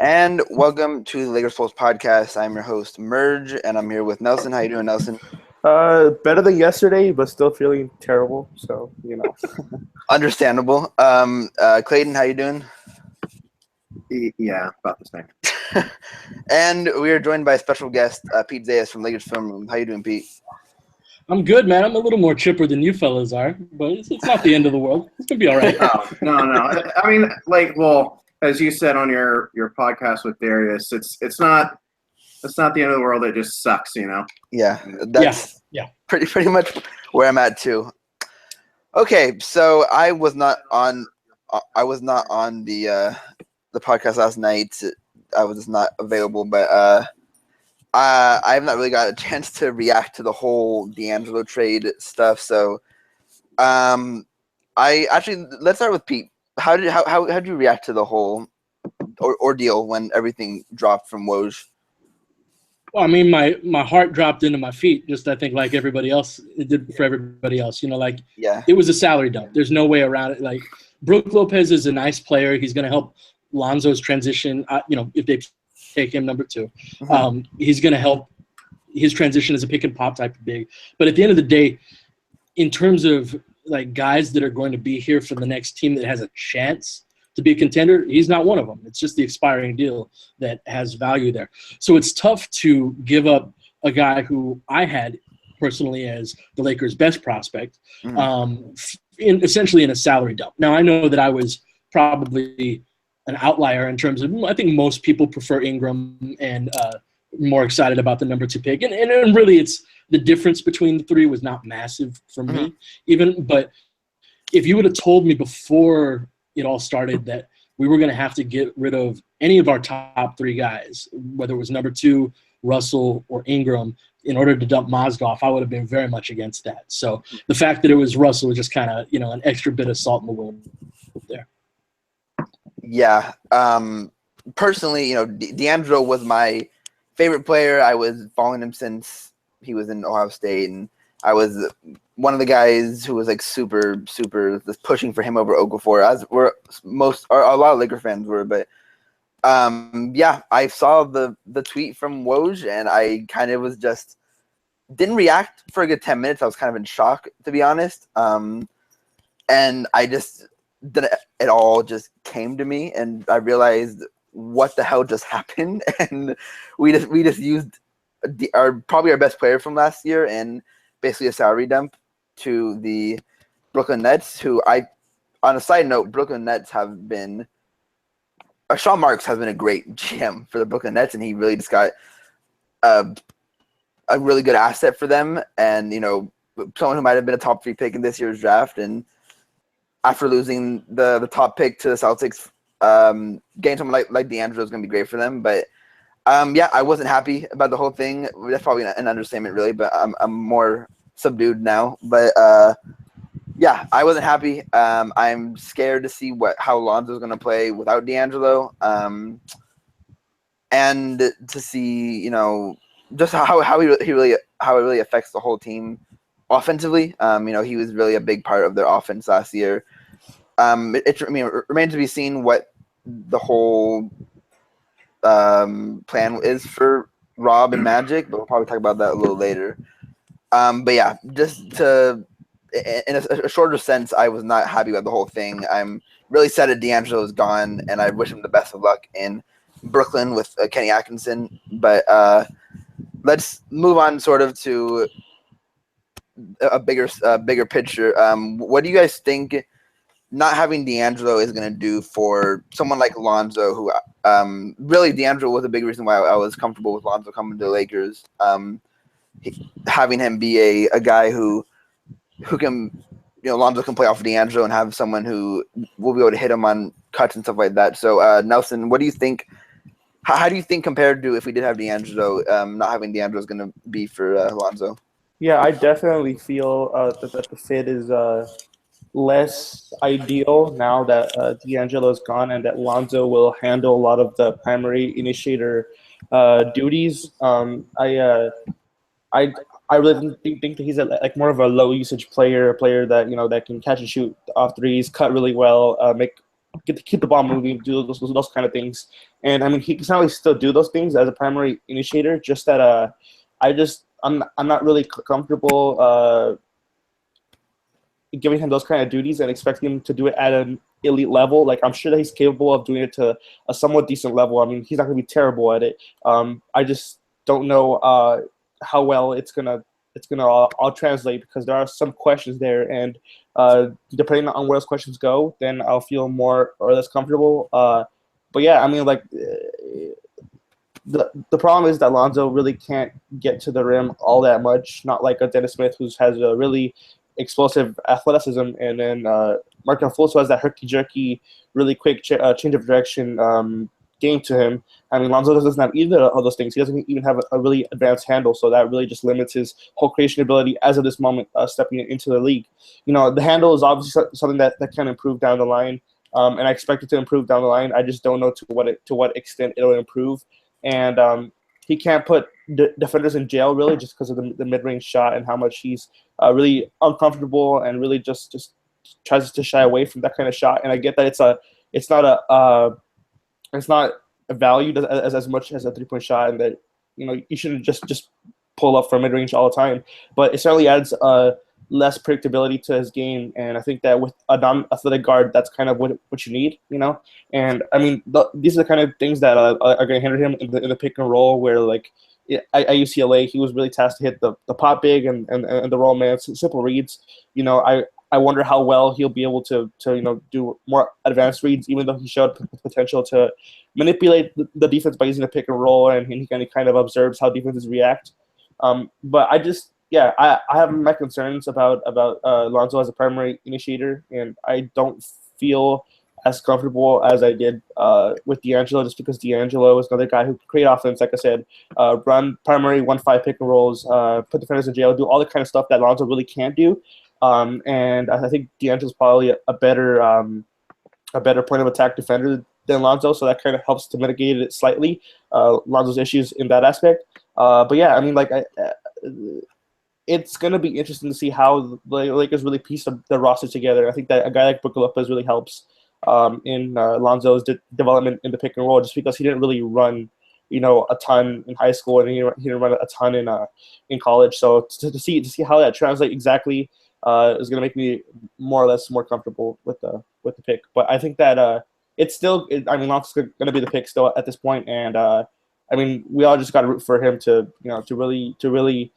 And welcome to the Lakers Pulse podcast. I'm your host, Merge, and I'm here with Nelson. How you doing, Nelson? Better than yesterday, but still feeling terrible. So, Understandable. Clayton, how you doing? Yeah, about the same. And we are joined by a special guest, Pete Zayas from Lakers Film Room. How you doing, Pete? I'm good, man. I'm a little more chipper than you fellas are, but it's not the end of the world. It's gonna be all right. Oh, no. I mean, as you said on your podcast with Darius, it's not the end of the world. It just sucks, Yeah, that's pretty much where I'm at too. Okay, so I was not on the podcast last night. I was just not available, but I have not really got a chance to react to the whole D'Angelo trade stuff. So, let's start with Pete. How did you react to the whole ordeal when everything dropped from Woj? Well, I mean, my heart dropped into my feet, just I think like everybody else, it did for everybody else. It was a salary dump. There's no way around it. Like, Brook Lopez is a nice player. He's going to help Lonzo's transition. If they take him number 2, he's going to help his transition as a pick and pop type of big. But at the end of the day, in terms of like guys that are going to be here for the next team that has a chance to be a contender, he's not one of them. It's just the expiring deal that has value there. So it's tough to give up a guy who I had personally as the Lakers' best prospect, essentially in a salary dump. Now, I know that I was probably an outlier in terms of, I think most people prefer Ingram and more excited about the number 2 pick. And really it's the difference between the three was not massive for me even. But if you would have told me before it all started that we were going to have to get rid of any of our top 3 guys, whether it was number 2, Russell, or Ingram, in order to dump Mozgov, I would have been very much against that. So the fact that it was Russell was just kind of, an extra bit of salt in the wound there. Yeah. Personally, D'Angelo was my favorite player. I was following him since he was in Ohio State, and I was one of the guys who was like super just pushing for him over Okafor, as were a lot of Laker fans were. But I saw the tweet from Woj, and I kind of was just didn't react for a good 10 minutes. I was kind of in shock, to be honest. And I just it all just came to me, and I realized what the hell just happened. And we just used probably our best player from last year and basically a salary dump to the Brooklyn Nets, who on a side note, Brooklyn Nets have been Sean Marks has been a great GM for the Brooklyn Nets, and he really just got a really good asset for them, and someone who might have been a top 3 pick in this year's draft. And after losing the top pick to the Celtics, getting someone like D'Angelo is going to be great for them. But I wasn't happy about the whole thing. That's probably an understatement, really, but I'm more subdued now. But I wasn't happy. I'm scared to see how Lonzo's going to play without D'Angelo, and to see just how it really affects the whole team offensively. He was really a big part of their offense last year. It remains to be seen what the whole plan is for Rob and Magic, but we'll probably talk about that a little later. Just to in a shorter sense, I was not happy with the whole thing. I'm really sad that D'Angelo is gone, and I wish him the best of luck in Brooklyn with Kenny Atkinson. But let's move on sort of to a bigger picture. What do you guys think not having D'Angelo is going to do for someone like Lonzo, who really D'Angelo was a big reason why I was comfortable with Lonzo coming to the Lakers. Having him be a guy who can, Lonzo can play off of D'Angelo and have someone who will be able to hit him on cuts and stuff like that. So, Nelson, what do you think? How do you think compared to if we did have D'Angelo, not having D'Angelo is going to be for Lonzo? Yeah, I definitely feel that the fit is less ideal now that D'Angelo is gone, and that Lonzo will handle a lot of the primary initiator duties. I really think that he's like more of a low usage player, a player that that can catch and shoot off threes, cut really well, make keep the ball moving, do those kind of things. And I mean, he can certainly still do those things as a primary initiator. Just that I'm not really comfortable giving him those kind of duties and expecting him to do it at an elite level. Like, I'm sure that he's capable of doing it to a somewhat decent level. I mean, he's not going to be terrible at it. I just don't know how well it's gonna all translate, because there are some questions there, and depending on where those questions go, then I'll feel more or less comfortable. But yeah, I mean, like, the problem is that Lonzo really can't get to the rim all that much. Not like a Dennis Smith, who has a really explosive athleticism, and then Markelle Fultz has that herky-jerky, really quick change of direction game to him. I mean, Lonzo doesn't have either of those things. He doesn't even have a really advanced handle, so that really just limits his whole creation ability as of this moment, stepping into the league. You know, the handle is obviously something that can improve down the line, and I expect it to improve down the line. I just don't know to what extent it'll improve. And he can't put defenders in jail, really, just because of the mid-range shot and how much he's really uncomfortable and really just tries to shy away from that kind of shot. And I get that it's not valued as much as a three-point shot, and that, you know, you shouldn't just pull up from mid-range all the time. But it certainly adds less predictability to his game, and I think that with a non-athletic guard, that's kind of what you need, you know. And I mean, these are the kind of things that are going to hinder him in the pick and roll, where, like, at UCLA, he was really tasked to hit the pop big and the roll man, simple reads. You know, I wonder how well he'll be able to you know, do more advanced reads, even though he showed potential to manipulate the defense by using the pick and roll, and he kind of observes how defenses react. But I have my concerns about Lonzo as a primary initiator, and I don't feel as comfortable as I did with D'Angelo, just because D'Angelo is another guy who can create offense, like I said, run primary 1-5 pick and rolls, put defenders in jail, do all the kind of stuff that Lonzo really can't do. And I think D'Angelo's probably a better point of attack defender than Lonzo, so that kind of helps to mitigate it slightly, Lonzo's issues in that aspect. But yeah, I mean, like, it's going to be interesting to see how the Lakers really piece the roster together. I think that a guy like Brook Lopez really helps in Lonzo's development in the pick and roll, just because he didn't really run, you know, a ton in high school, and he didn't run a ton in college. So to see how that translates exactly is going to make me more or less more comfortable with the pick. But I think that it's still, I mean, Lonzo's going to be the pick still at this point, and I mean, we all just got to root for him to really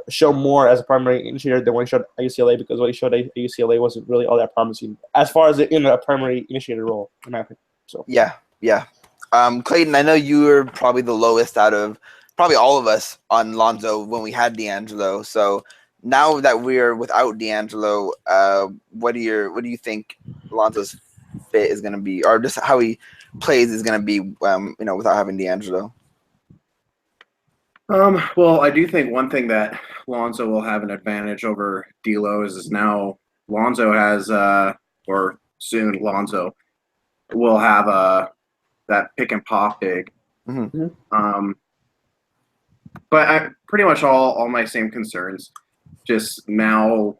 show more as a primary initiator than what he showed at UCLA, because what he showed at UCLA wasn't really all that promising as far as in a primary initiator role, in my opinion. So yeah. Clayton, I know you were probably the lowest out of probably all of us on Lonzo when we had D'Angelo. So now that we're without D'Angelo, what do you think Lonzo's fit is going to be, or just how he plays is going to be, you know, without having D'Angelo? Well, I do think one thing that Lonzo will have an advantage over D'Lo is now Lonzo has, or soon Lonzo will have that pick and pop big. Mm-hmm. But pretty much all my same concerns. Just now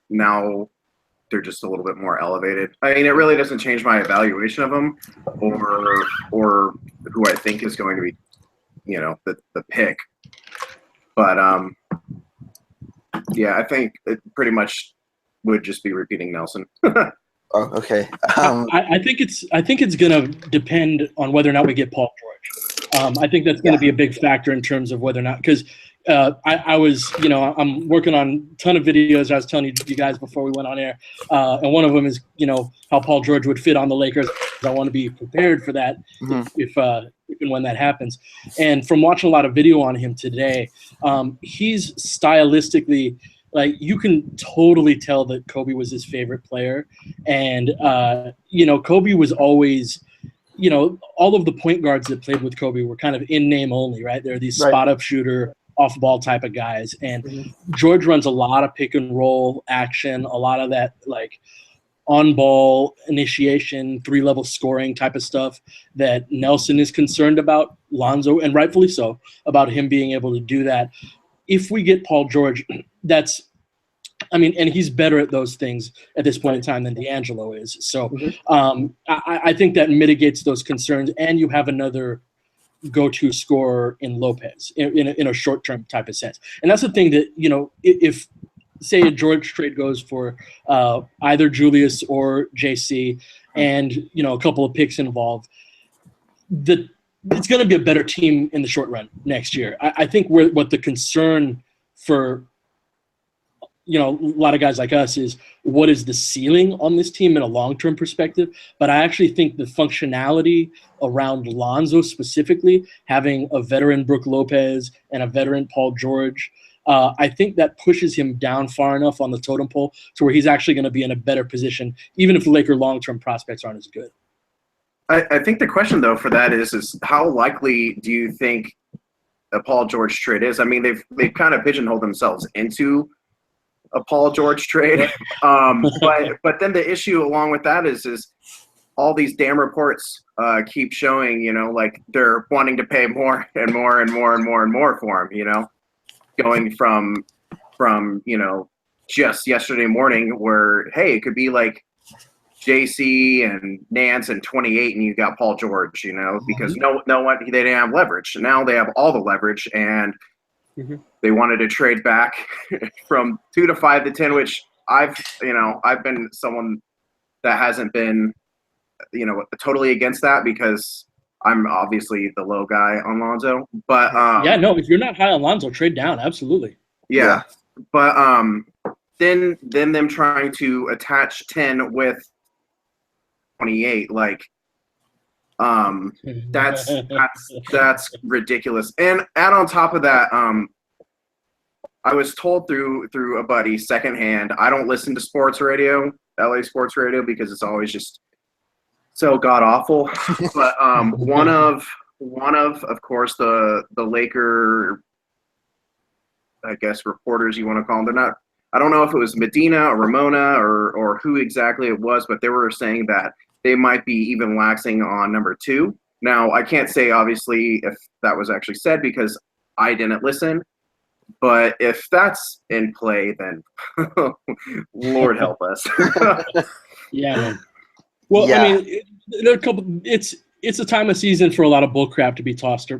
they're just a little bit more elevated. I mean, it really doesn't change my evaluation of them or who I think is going to be, you know, the pick. But yeah, I think it pretty much would just be repeating Nelson. Oh, okay. I think it's gonna depend on whether or not we get Paul George. I think that's gonna be a big factor in terms of whether or not, because I was, you know, I'm working on a ton of videos. I was telling you guys before we went on air, and one of them is, you know, how Paul George would fit on the Lakers. I want to be prepared for that if and when that happens. And from watching a lot of video on him today, he's stylistically, like, you can totally tell that Kobe was his favorite player. And, you know, Kobe was always, you know, all of the point guards that played with Kobe were kind of in name only, right? They're these spot-up shooter, off-ball type of guys. And George runs a lot of pick-and-roll action, a lot of that, like, on-ball initiation, three-level scoring type of stuff that Nelson is concerned about, Lonzo, and rightfully so, about him being able to do that. If we get Paul George, that's I mean, and he's better at those things at this point in time than D'Angelo is. So I think that mitigates those concerns, and you have another go-to scorer in Lopez in a short-term type of sense. And that's the thing that, if say a George trade goes for either Julius or JC and, a couple of picks involved, it's going to be a better team in the short run next year. I think what the concern for a lot of guys like us is what is the ceiling on this team in a long-term perspective. But I actually think the functionality around Lonzo specifically, having a veteran Brook Lopez and a veteran Paul George, I think that pushes him down far enough on the totem pole to where he's actually going to be in a better position, even if the Laker long-term prospects aren't as good. I think the question, though, for that is how likely do you think a Paul George trade is? I mean, they've kind of pigeonholed themselves into a Paul George trade. But then the issue along with that is all these damn reports keep showing, like they're wanting to pay more and more and more and more and more for him, going from just yesterday morning where, hey, it could be like JC and Nance and 28 and you got Paul George, because no one, they didn't have leverage. Now they have all the leverage, and they wanted to trade back from 2 to 5 to 10, which I've been someone that hasn't been, totally against that because I'm obviously the low guy on Lonzo. But if you're not high on Lonzo, trade down, absolutely. Yeah. But then them trying to attach 10 with 28, like that's ridiculous. And add on top of that, I was told through a buddy secondhand, I don't listen to sports radio, LA sports radio, because it's always just so god awful. But one of course the Laker, I guess, reporters you want to call them, they're not, I don't know if it was Medina or Ramona or who exactly it was, but they were saying that they might be even laxing on number 2. Now, I can't say, obviously, if that was actually said because I didn't listen. But if that's in play, then Lord help us. Yeah. Well, I mean, there are a couple. It's a time of season for a lot of bull crap to be tossed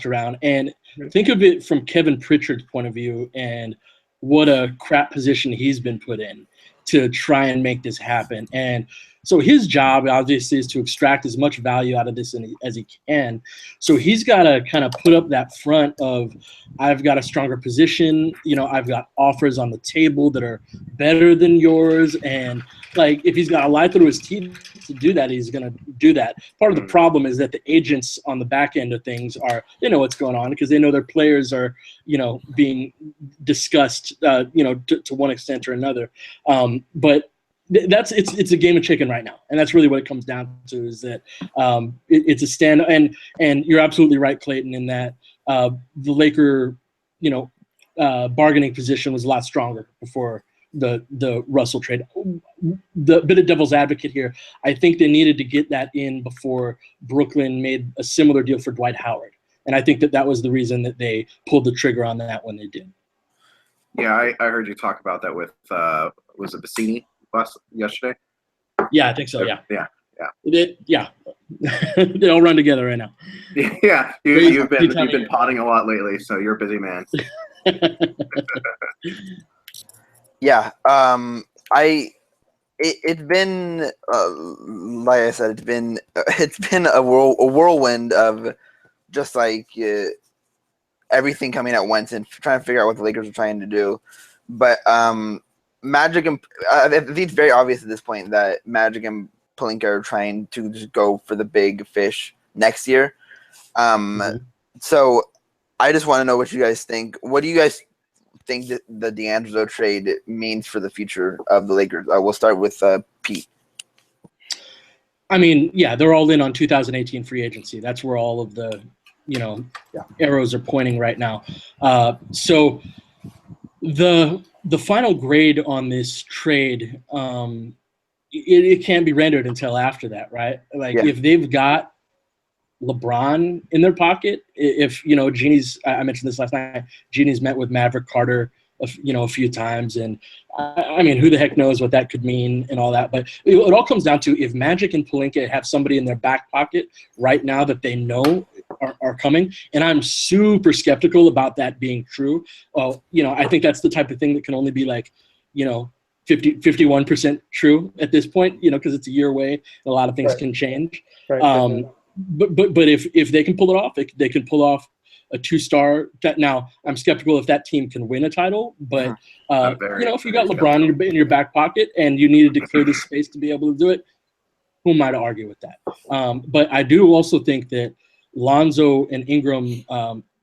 around, and think of it from Kevin Pritchard's point of view and what a crap position he's been put in to try and make this happen. And so his job, obviously, is to extract as much value out of this as he can. So he's got to kind of put up that front of, I've got a stronger position. I've got offers on the table that are better than yours. And, like, if he's got to lie through his teeth to do that, he's going to do that. Part of the problem is that the agents on the back end of things they know what's going on because they know their players are, being discussed, to one extent or another. But it's a game of chicken right now, and that's really what it comes down to. Is that it's a stand, and you're absolutely right, Clayton, in that the Laker, bargaining position was a lot stronger before the Russell trade. The bit of devil's advocate here, I think they needed to get that in before Brooklyn made a similar deal for Dwight Howard, and I think that was the reason that they pulled the trigger on that when they did. Yeah, I heard you talk about that with was it Bassini yesterday? Yeah, I think so. Yeah. Yeah. They all run together right now. Yeah, you've been potting a lot lately, so you're a busy man. Yeah. It's been like I said, it's been a whirlwind of just like everything coming at once and trying to figure out what the Lakers are trying to do. But Magic and I think it's very obvious at this point that Magic and Pelinka are trying to just go for the big fish next year. So I just want to know what you guys think. What do you guys think that the D'Angelo trade means for the future of the Lakers? We'll start with Pete. I mean, yeah, they're all in on 2018 free agency. That's where all of the, arrows are pointing right now. So the final grade on this trade, it can't be rendered until after that, right? Like if they've got LeBron in their pocket, if Jeannie's, I mentioned this last night, Jeannie's met with Maverick Carter a few times. And I mean, who the heck knows what that could mean and all that. But it all comes down to if Magic and Pelinka have somebody in their back pocket right now that they know are coming. And I'm super skeptical about that being true. I think that's the type of thing that can only be like, 51% true at this point, because it's a year away. A lot of things can change. Right. But if they can pull it off, they can pull off a 2-star. Now, I'm skeptical if that team can win a title, but if you got LeBron in your back pocket and you needed to clear the space to be able to do it, who am I to argue with that? But I do also think that Lonzo and Ingram,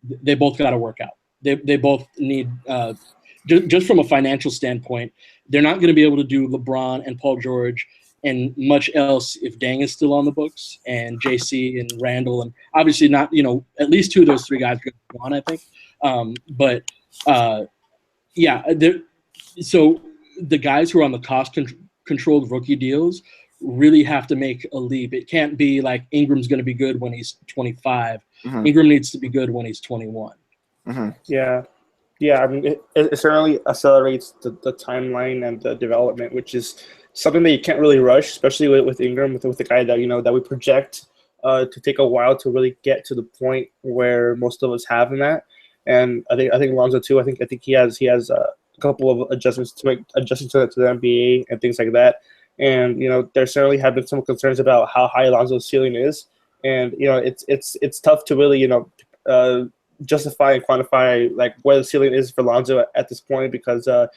they both got to work out. They both need just from a financial standpoint, they're not going to be able to do LeBron and Paul George and much else if Dang is still on the books and JC and Randall, and obviously not, at least 2 of those 3 guys are going to go on, I think. So the guys who are on the cost-controlled rookie deals really have to make a leap. It can't be like Ingram's going to be good when he's 25. Mm-hmm. Ingram needs to be good when he's 21. Mm-hmm. Yeah, I mean, it certainly accelerates the timeline and the development, which is something that you can't really rush, especially with Ingram, with the guy that that we project to take a while to really get to the point where most of us have in that. And I think Lonzo too. I think he has a couple of adjustments to make, adjusting to the NBA and things like that. And there certainly have been some concerns about how high Lonzo's ceiling is, and it's tough to really justify and quantify like where the ceiling is for Lonzo at this point, because I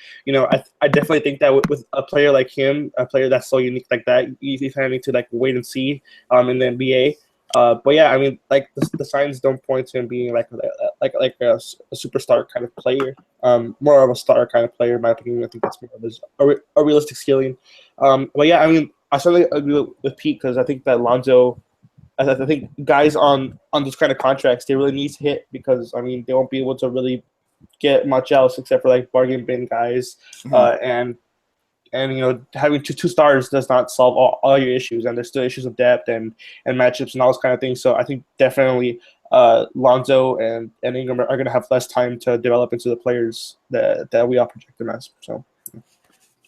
definitely think that with a player like him, a player that's so unique like that, you kind of need to like wait and see in the NBA. But yeah, I mean, like the signs don't point to him being like a superstar kind of player, more of a star kind of player in my opinion. I think that's more of a realistic ceiling. But yeah, I mean, I certainly agree with Pete, because I think that Lonzo, I think guys on those kind of contracts, they really need to hit, because I mean they won't be able to really get much else except for like bargain bin guys, and having two stars does not solve all your issues, and there's still issues of depth and matchups and all those kind of things. So I think definitely Lonzo and Ingram are going to have less time to develop into the players that we all project them as. So.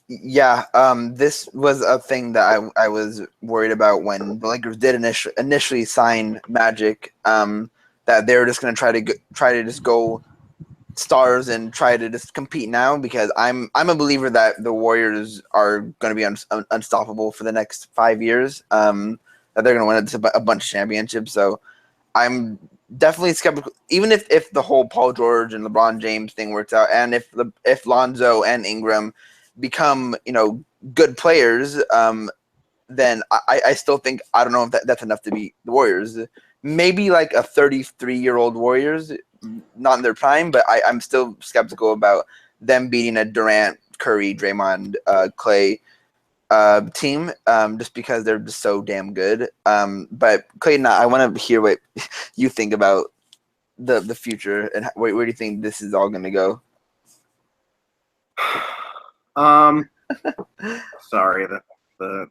Yeah, this was a thing that I was worried about when the Lakers did initially sign Magic, that they were just going to try to just go stars and try to just compete now, because I'm a believer that the Warriors are going to be unstoppable for the next 5 years, that they're going to win a bunch of championships. So I'm definitely skeptical, even if the whole Paul George and LeBron James thing works out, and if Lonzo and Ingram become good players, then I still think, I don't know if that's enough to beat the Warriors. Maybe like a 33-year-old Warriors, not in their prime, but I'm still skeptical about them beating a Durant, Curry, Draymond, Clay team, just because they're just so damn good. But Clayton, I want to hear what you think about the future, and where do you think this is all going to go? Sorry, the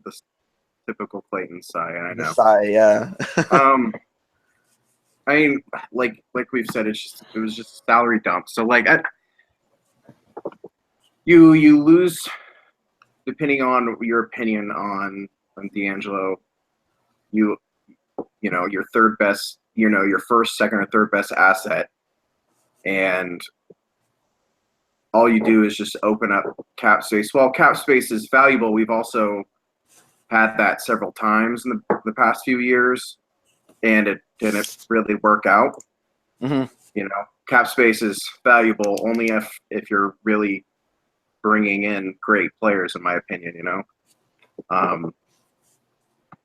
typical Clayton sigh. I know. The sigh, yeah. I mean, like we've said, it was just a salary dump. So like, you lose, depending on your opinion on D'Angelo. Your third best, your first, second, or third best asset, and all you do is just open up cap space. Well, cap space is valuable. We've also had that several times in the past few years, and it didn't really work out. Mm-hmm. Cap space is valuable only if you're really bringing in great players, in my opinion.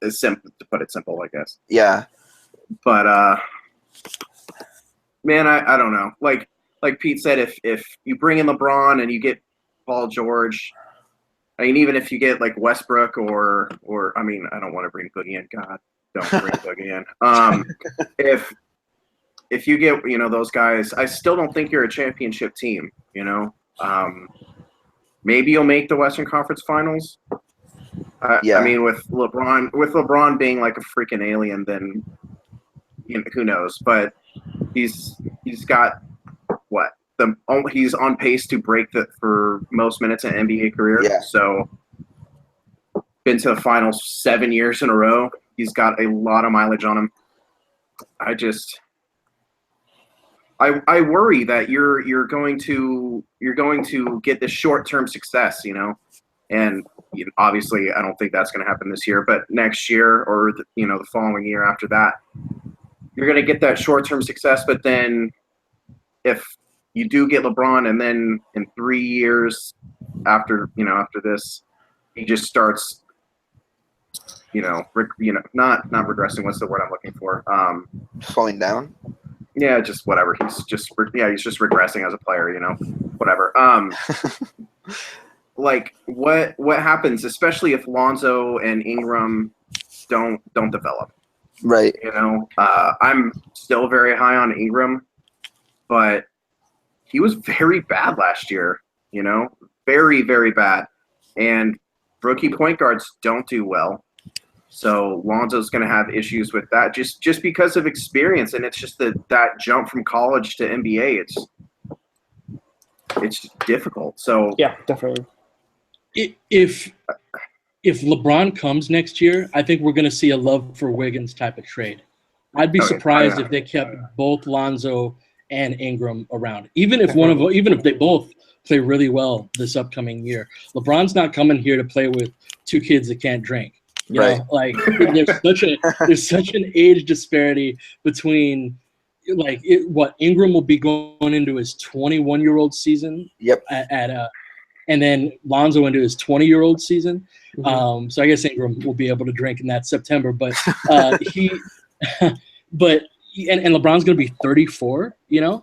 It's simple, to put it simple, I guess. Yeah. But man, I don't know. Like Pete said, if you bring in LeBron and you get Paul George, I mean, even if you get like Westbrook or I mean, I don't want to bring Boogie in. God, don't bring Boogie in. If you get those guys, I still don't think you're a championship team. Maybe you'll make the Western Conference Finals. I mean, with LeBron being like a freaking alien, then who knows? But he's got what, he's on pace to break for most minutes in NBA career. Yeah. So been to the finals 7 years in a row. He's got a lot of mileage on him. I worry that you're going to get this short-term success, and obviously I don't think that's going to happen this year, but next year or the following year after that, you're going to get that short-term success. But then if you do get LeBron, and then in 3 years after this, he just starts, not regressing. What's the word I'm looking for? Slowing down. Yeah, just whatever. He's just regressing as a player, whatever. Like what happens, especially if Lonzo and Ingram don't develop. Right. I'm still very high on Ingram, but he was very bad last year, very, very bad. And rookie point guards don't do well. So Lonzo's going to have issues with that just because of experience, and it's just that jump from college to NBA. It's difficult. So yeah, definitely. If LeBron comes next year, I think we're going to see a love for Wiggins type of trade. I'd be surprised if they kept both Lonzo and Ingram around, even if they both play really well this upcoming year. LeBron's not coming here to play with two kids that can't drink. You know, like there's such an age disparity between Ingram will be going into his 21-year-old season. Yep. And then Lonzo into his 20-year-old season. Mm-hmm. So I guess Ingram will be able to drink in that September, but and LeBron's going to be 34, Yeah.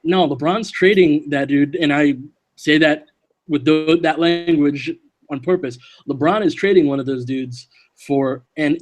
No, LeBron's trading that dude, and I say that with that language on purpose. LeBron is trading one of those dudes for and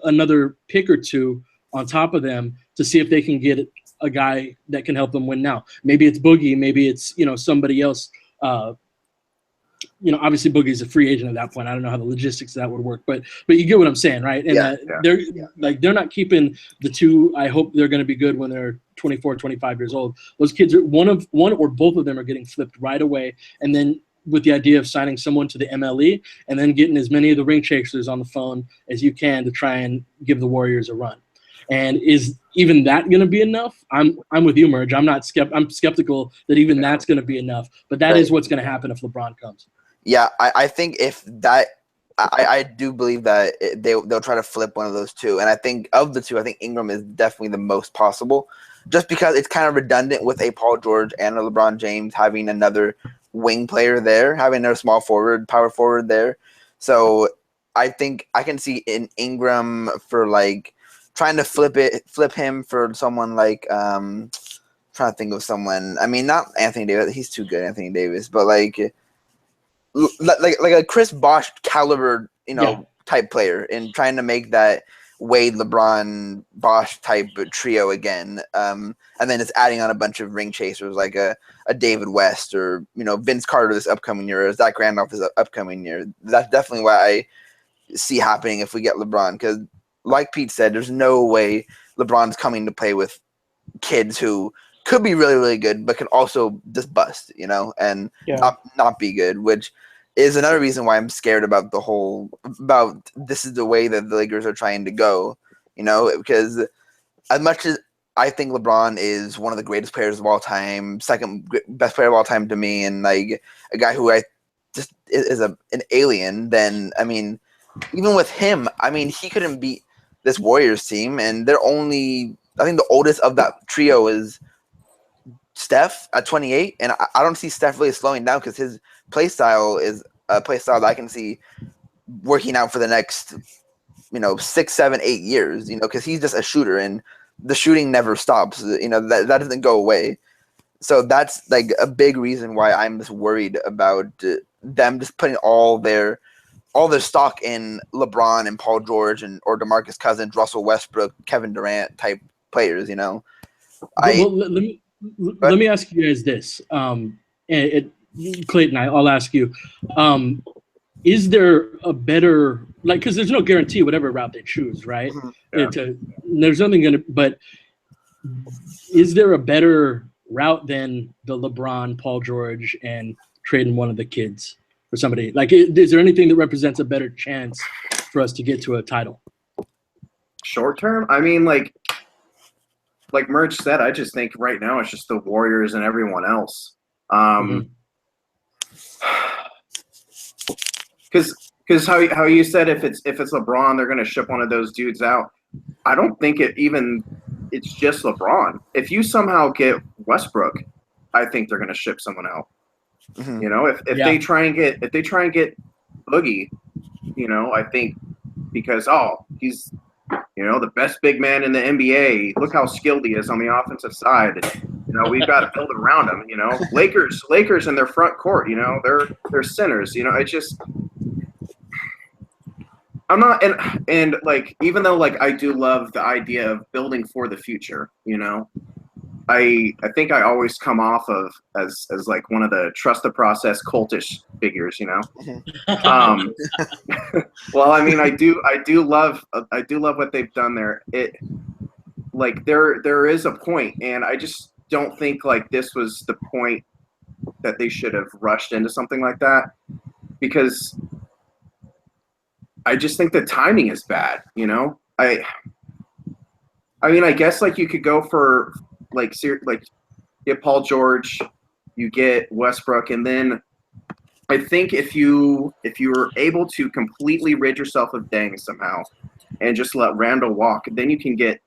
another pick or two on top of them to see if they can get a guy that can help them win now. Maybe it's Boogie, maybe it's somebody else. Obviously Boogie's a free agent at that point. I don't know how the logistics of that would work, but you get what I'm saying, right? And they're not keeping the two. I hope they're going to be good when they're 24, 25 years old. Those kids are one or both of them are getting flipped right away, and then with the idea of signing someone to the MLE and then getting as many of the ring chasers on the phone as you can to try and give the Warriors a run. And is even that going to be enough? I'm with you, Merge. I'm skeptical that even that's going to be enough. But that is what's going to happen if LeBron comes. Yeah, I think if that – I do believe that they'll try to flip one of those two. And I think of the two, I think Ingram is definitely the most possible just because it's kind of redundant with a Paul George and a LeBron James having another – wing player there, having their small forward, power forward there. So I think I can see in Ingram for trying to flip him for someone trying to think of someone. I mean, not Anthony Davis. He's too good, Anthony Davis, but like a Chris Bosh caliber, type player, and trying to make that Wade, LeBron, Bosh type trio again. And then it's adding on a bunch of ring chasers like a David West or, Vince Carter this upcoming year or Zach Randolph this upcoming year. That's definitely what I see happening if we get LeBron. Because like Pete said, there's no way LeBron's coming to play with kids who could be really, really good, but can also just bust, and not be good, which is another reason why I'm scared about this is the way that the Lakers are trying to go, because as much as I think LeBron is one of the greatest players of all time, second best player of all time to me, and a guy who I just is an alien, then, I mean, even with him, I mean, he couldn't beat this Warriors team, and they're only, I think the oldest of that trio is Steph at 28, and I don't see Steph really slowing down because his play style is a play style that I can see working out for the next, 6, 7, 8 years, because he's just a shooter, and the shooting never stops, that doesn't go away. So that's a big reason why I'm just worried about them just putting all their stock in LeBron and Paul George or DeMarcus Cousins, Russell Westbrook, Kevin Durant type players, Let me ask you guys this. Clayton, I'll ask you. Is there a better – because there's no guarantee whatever route they choose, right? Yeah. There's nothing going to – but is there a better route than the LeBron, Paul George, and trading one of the kids for somebody? Like, is there anything that represents a better chance for us to get to a title? Short term? I mean, like Merge said, I just think right now it's just the Warriors and everyone else. Because how you said if it's LeBron, they're going to ship one of those dudes out. I don't think it's just LeBron. If you somehow get Westbrook, I think they're going to ship someone out. You know, if they try and get Boogie, you know, I think because he's, you know, the best big man in the NBA. Look how skilled he is on the offensive side. You know, we've got to build around him. You know, Lakers in their front court. You know, they're sinners. You know, it's just I'm not and like even though like I do love the idea of building for the future. You know, I think I always come off of as like one of the trust the process cultish figures. You know. Well, I mean, I do love what they've done there. It like there is a point, and I just don't think like this was the point that they should have rushed into something like that, because I just think the timing is bad. You know, I mean, I guess like you could go for like get Paul George, you get Westbrook, and then I think if you were able to completely rid yourself of Deng somehow and just let Randall walk, then you can get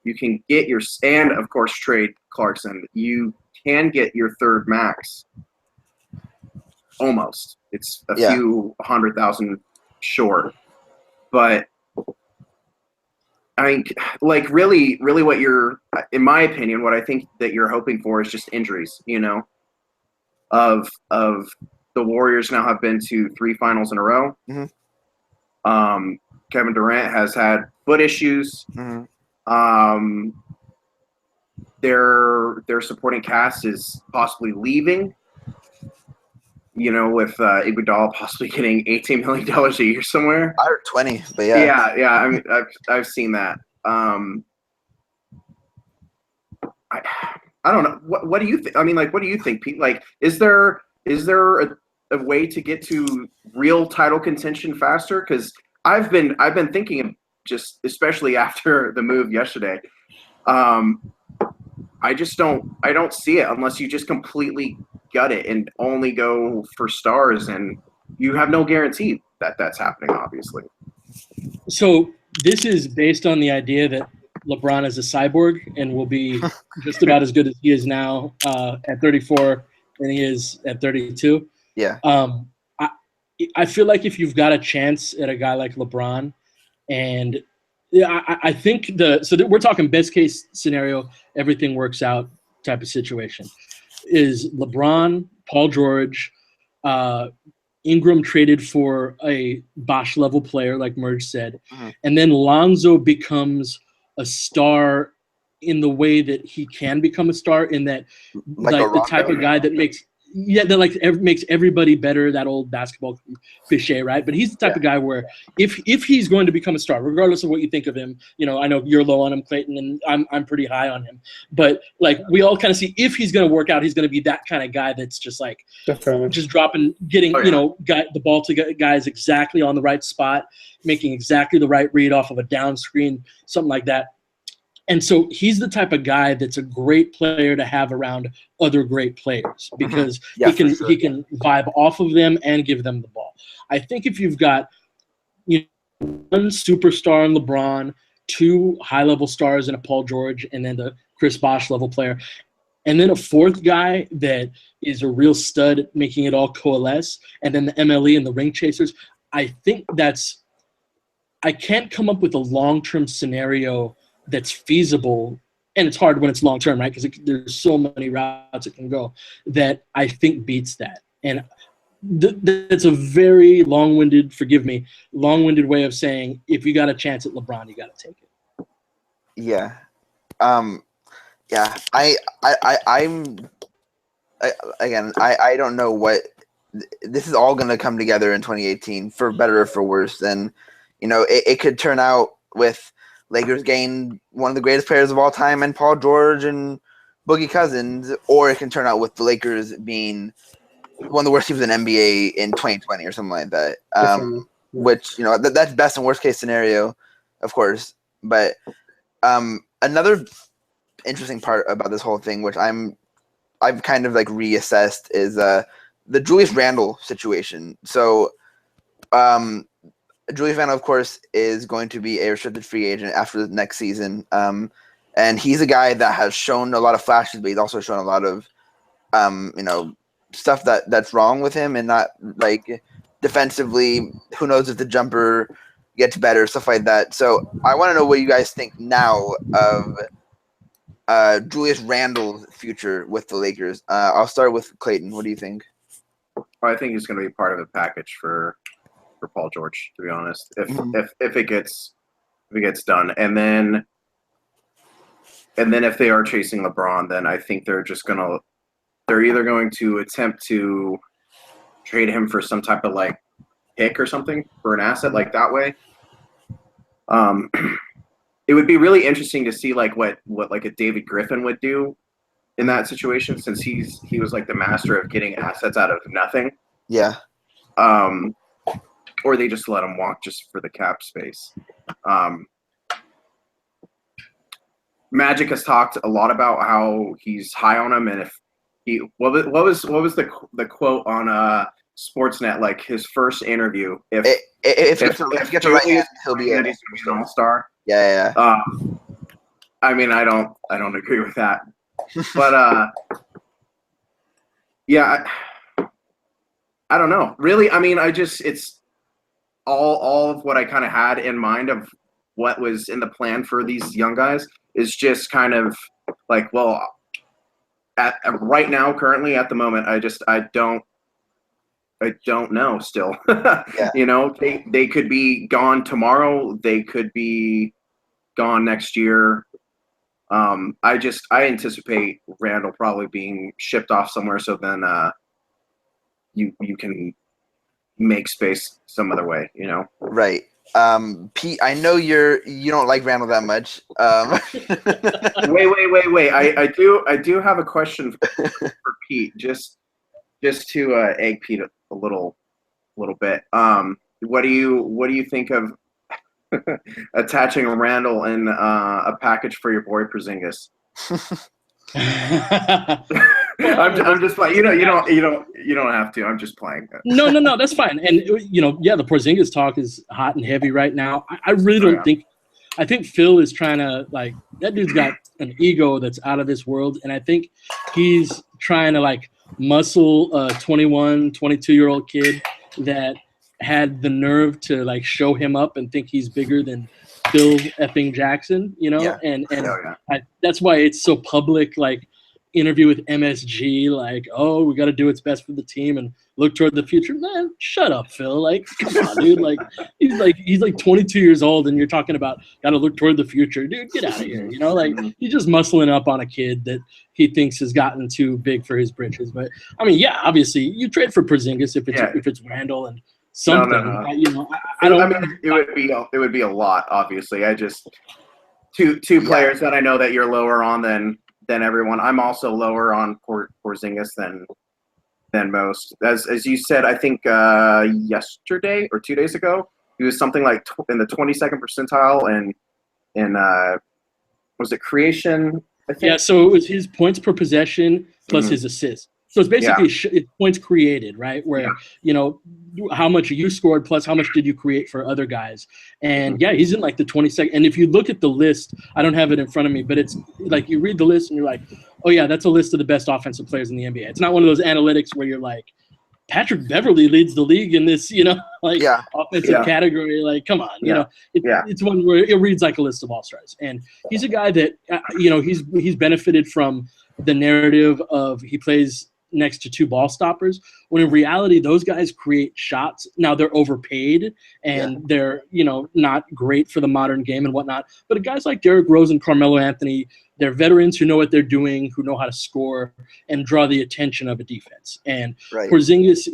your, and of course trade Clarkson. You can get your third max. Almost. It's a few 100,000 short. But I think like really what you're, in my opinion, what I think that you're hoping for is just injuries, you know, of the Warriors now have been to 3 finals in a row. Kevin Durant has had foot issues. Their supporting cast is possibly leaving. You know, with Iguodala possibly getting $18 million a year somewhere. I heard 20, but yeah. Yeah. I mean, I've seen that. I don't know. What do you think? I mean, like, what do you think, Pete? Like, is there a way to get to real title contention faster? Because I've been thinking of just, especially after the move yesterday, I don't see it unless you just completely gut it and only go for stars, and you have no guarantee that that's happening, obviously. So this is based on the idea that LeBron is a cyborg and will be just about as good as he is now at 34 than he is at 32. Yeah. I feel like if you've got a chance at a guy like LeBron, and I think we're talking best case scenario, everything works out type of situation, is LeBron, Paul George, Ingram traded for a Bosch level player, like Merge said, and then Lonzo becomes a star in the way that he can become a star, in that like the type of guy that makes everybody better, that old basketball cliche, right? But he's the type of guy where if he's going to become a star, regardless of what you think of him, you know, I know you're low on him, Clayton, and I'm pretty high on him, but like we all kind of see if he's going to work out, he's going to be that kind of guy that's just like just dropping, getting you know, the ball to guys exactly on the right spot, making exactly the right read off of a down screen, something like that. And so he's the type of guy that's a great player to have around other great players, because he can vibe off of them and give them the ball. I think if you've got, you know, one superstar in LeBron, 2 high-level stars in a Paul George, and then the Chris Bosh level player, and then a 4th guy that is a real stud at making it all coalesce, and then the MLE and the ring chasers, I think I can't come up with a long-term scenario that's feasible, and it's hard when it's long term, right? Because there's so many routes it can go, that I think beats that. And that's a very long-winded way of saying if you got a chance at LeBron, you got to take it. Yeah, yeah. I don't know what this is all going to come together in 2018, for better or for worse. And you know, it could turn out with Lakers gain one of the greatest players of all time and Paul George, and Boogie Cousins, or it can turn out with the Lakers being one of the worst teams in NBA in 2020 or something like that. Which, that's best and worst case scenario, of course. But another interesting part about this whole thing, which I've kind of like reassessed, is the Julius Randle situation. So Julius Randle, of course, is going to be a restricted free agent after the next season. And he's a guy that has shown a lot of flashes, but he's also shown a lot of, stuff that's wrong with him, and not like defensively. Who knows if the jumper gets better, stuff like that. So I want to know what you guys think now of Julius Randle's future with the Lakers. I'll start with Clayton. What do you think? I think he's going to be part of a package for Paul George, to be honest. If it gets done, and then if they are chasing LeBron, then I think they're either going to attempt to trade him for some type of like pick or something for an asset like that way. It would be really interesting to see like what like a David Griffin would do in that situation, since he was like the master of getting assets out of nothing. Yeah. Or they just let him walk just for the cap space. Magic has talked a lot about how he's high on him, and if what was the quote on Sportsnet, like his first interview? If he gets a right hand, he'll be an all-star. Yeah. I mean, I don't agree with that, but yeah, I don't know. Really, I mean, it's all of what I kind of had in mind of what was in the plan for these young guys is just kind of like, well, at right now, currently at the moment, I don't know still. Yeah. They could be gone tomorrow. They could be gone next year. I anticipate Randall probably being shipped off somewhere, so then you can make space some other way, Right. Pete, I know you don't like Randall that much. Wait. I do have a question for Pete, just to egg Pete a little bit. What do you think of attaching a Randall in a package for your boy Porzingis? I'm just playing. You don't have to. I'm just playing. No, that's fine. And the Porzingis talk is hot and heavy right now. I really don't think. I think Phil is trying to, like, that dude's got an ego that's out of this world, and I think he's trying to like muscle a 21, 22-year-old kid that had the nerve to like show him up and think he's bigger than Phil effing Jackson, Yeah. and that's why it's so public, like interview with MSG, like, oh, we got to do what's best for the team and look toward the future. Man, shut up, Phil. Like, come on, dude. Like, he's like 22 years old, and you're talking about got to look toward the future, dude. Get out of here. Like, he's just muscling up on a kid that he thinks has gotten too big for his britches. But I mean, yeah, obviously, you trade for Porzingis if it's Randall and something. No. I mean, it would be a lot. Obviously, I just two players that I know that you're lower on than everyone. I'm also lower on Porzingis than most. As you said, I think yesterday or 2 days ago, he was something like in the 22nd percentile in was it creation? I think. Yeah, so it was his points per possession plus his assists. So it's basically it's points created, right? Where how much you scored plus how much did you create for other guys. And he's in like the 22nd. And if you look at the list, I don't have it in front of me, but it's like you read the list and you're like, oh yeah, that's a list of the best offensive players in the NBA. It's not one of those analytics where you're like, Patrick Beverley leads the league in this, offensive category. Like, come on, it's one where it reads like a list of all-stars. And he's a guy that, he's benefited from the narrative of he plays next to two ball stoppers, when in reality those guys create shots. Now they're overpaid and they're not great for the modern game and whatnot, but guys like Derrick Rose and Carmelo Anthony, they're veterans who know what they're doing, who know how to score and draw the attention of a defense. And Porzingis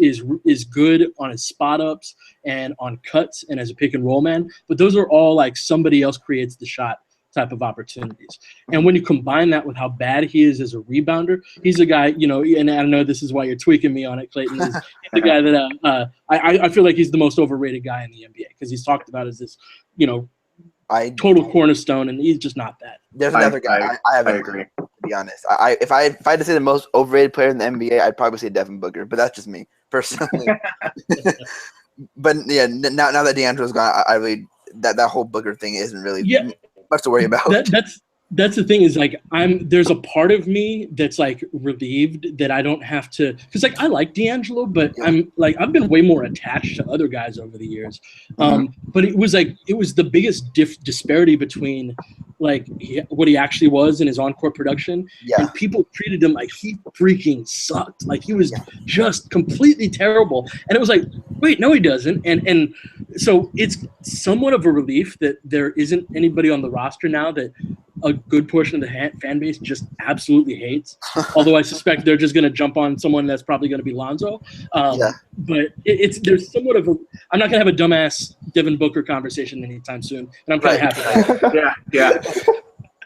is good on his spot ups and on cuts and as a pick and roll man, but those are all like somebody else creates the shot type of opportunities. And when you combine that with how bad he is as a rebounder, he's a guy, and I know this is why you're tweaking me on it, Clayton, he's the guy that I feel like he's the most overrated guy in the NBA because he's talked about as this, total cornerstone, and he's just not that. There's another guy I agree. To be honest, if I had to say the most overrated player in the NBA, I'd probably say Devin Booker, but that's just me personally. But yeah, now that D'Angelo's gone, I really that whole Booker thing isn't really much to worry about. That's the thing is like there's a part of me that's like relieved that I don't have to, because like I like D'Angelo, but I'm like I've been way more attached to other guys over the years. But it was the biggest disparity between like what he actually was in his on-court production, and people treated him like he freaking sucked, like he was just completely terrible. And it was like, wait, no, he doesn't. And so it's somewhat of a relief that there isn't anybody on the roster now that a good portion of the fan base just absolutely hates. Although I suspect they're just going to jump on someone that's probably going to be Lonzo. But there's somewhat of a – I'm not going to have a dumbass Devin Booker conversation anytime soon, and I'm kind of happy.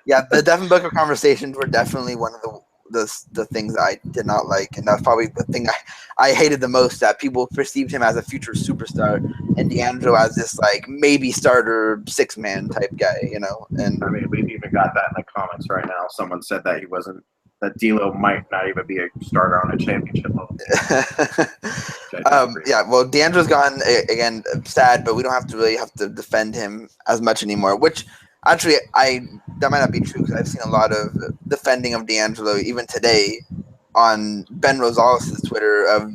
Yeah, the Devin Booker conversations were definitely one of the things I did not like, and that's probably the thing I hated the most, that people perceived him as a future superstar and D'Angelo as this like maybe starter 6-man type guy, And I mean, we've even got that in the comments right now. Someone said that that D'Lo might not even be a starter on a championship level. Well, D'Angelo's gone again, sad, but we don't have to defend him as much anymore, which actually that might not be true, because I've seen a lot of defending of D'Angelo even today on Ben Rosales' Twitter of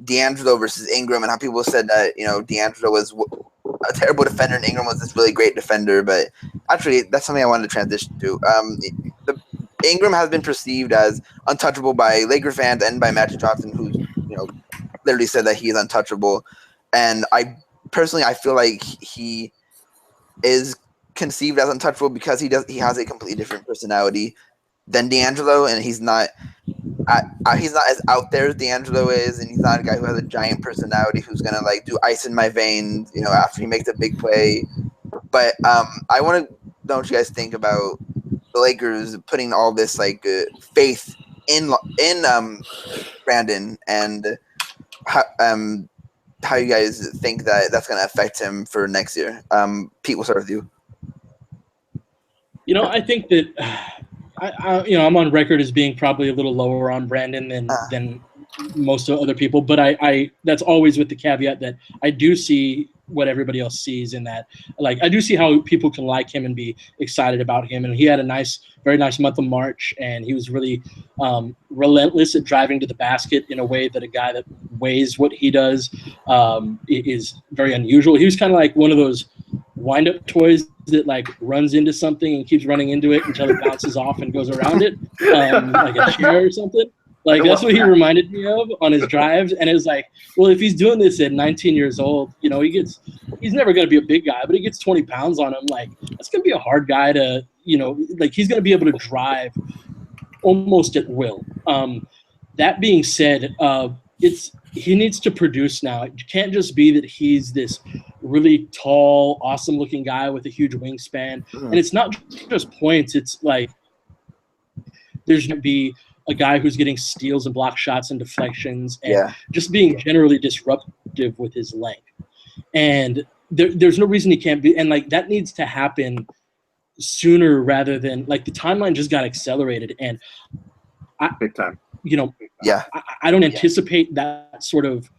D'Angelo versus Ingram, and how people said that D'Angelo was a terrible defender and Ingram was this really great defender. But actually, that's something I wanted to transition to. Ingram has been perceived as untouchable by Laker fans and by Magic Johnson, who literally said that he is untouchable. And I feel like he is conceived as untouchable because he has a completely different personality than D'Angelo, and he's not as out there as D'Angelo is, and he's not a guy who has a giant personality who's gonna like do ice in my veins, after he makes a big play. But I want to know what you guys think about the Lakers putting all this like faith in Brandon, and how you guys think that that's gonna affect him for next year. Pete, we'll start with you. I think that I'm on record as being probably a little lower on Brandon than most other people, but I that's always with the caveat that I do see what everybody else sees in that. Like, I do see how people can like him and be excited about him, and he had a very nice month of March, and he was really relentless at driving to the basket in a way that a guy that weighs what he does is very unusual. He was kind of like one of those wind-up toys that like runs into something and keeps running into it until it bounces off and goes around it, like a chair or something. Like, that's what he reminded me of on his drives. And it was like, well, if he's doing this at 19 years old, he's never going to be a big guy, but he gets 20 pounds on him. Like, that's going to be a hard guy to, like, he's going to be able to drive almost at will. That being said, he needs to produce now. It can't just be that he's this really tall, awesome-looking guy with a huge wingspan. And it's not just points. It's like there's going to be a guy who's getting steals and block shots and deflections and just being generally disruptive with his length. And there's no reason he can't be – and, like, that needs to happen sooner rather than – like, the timeline just got accelerated. And big time. I don't anticipate that sort of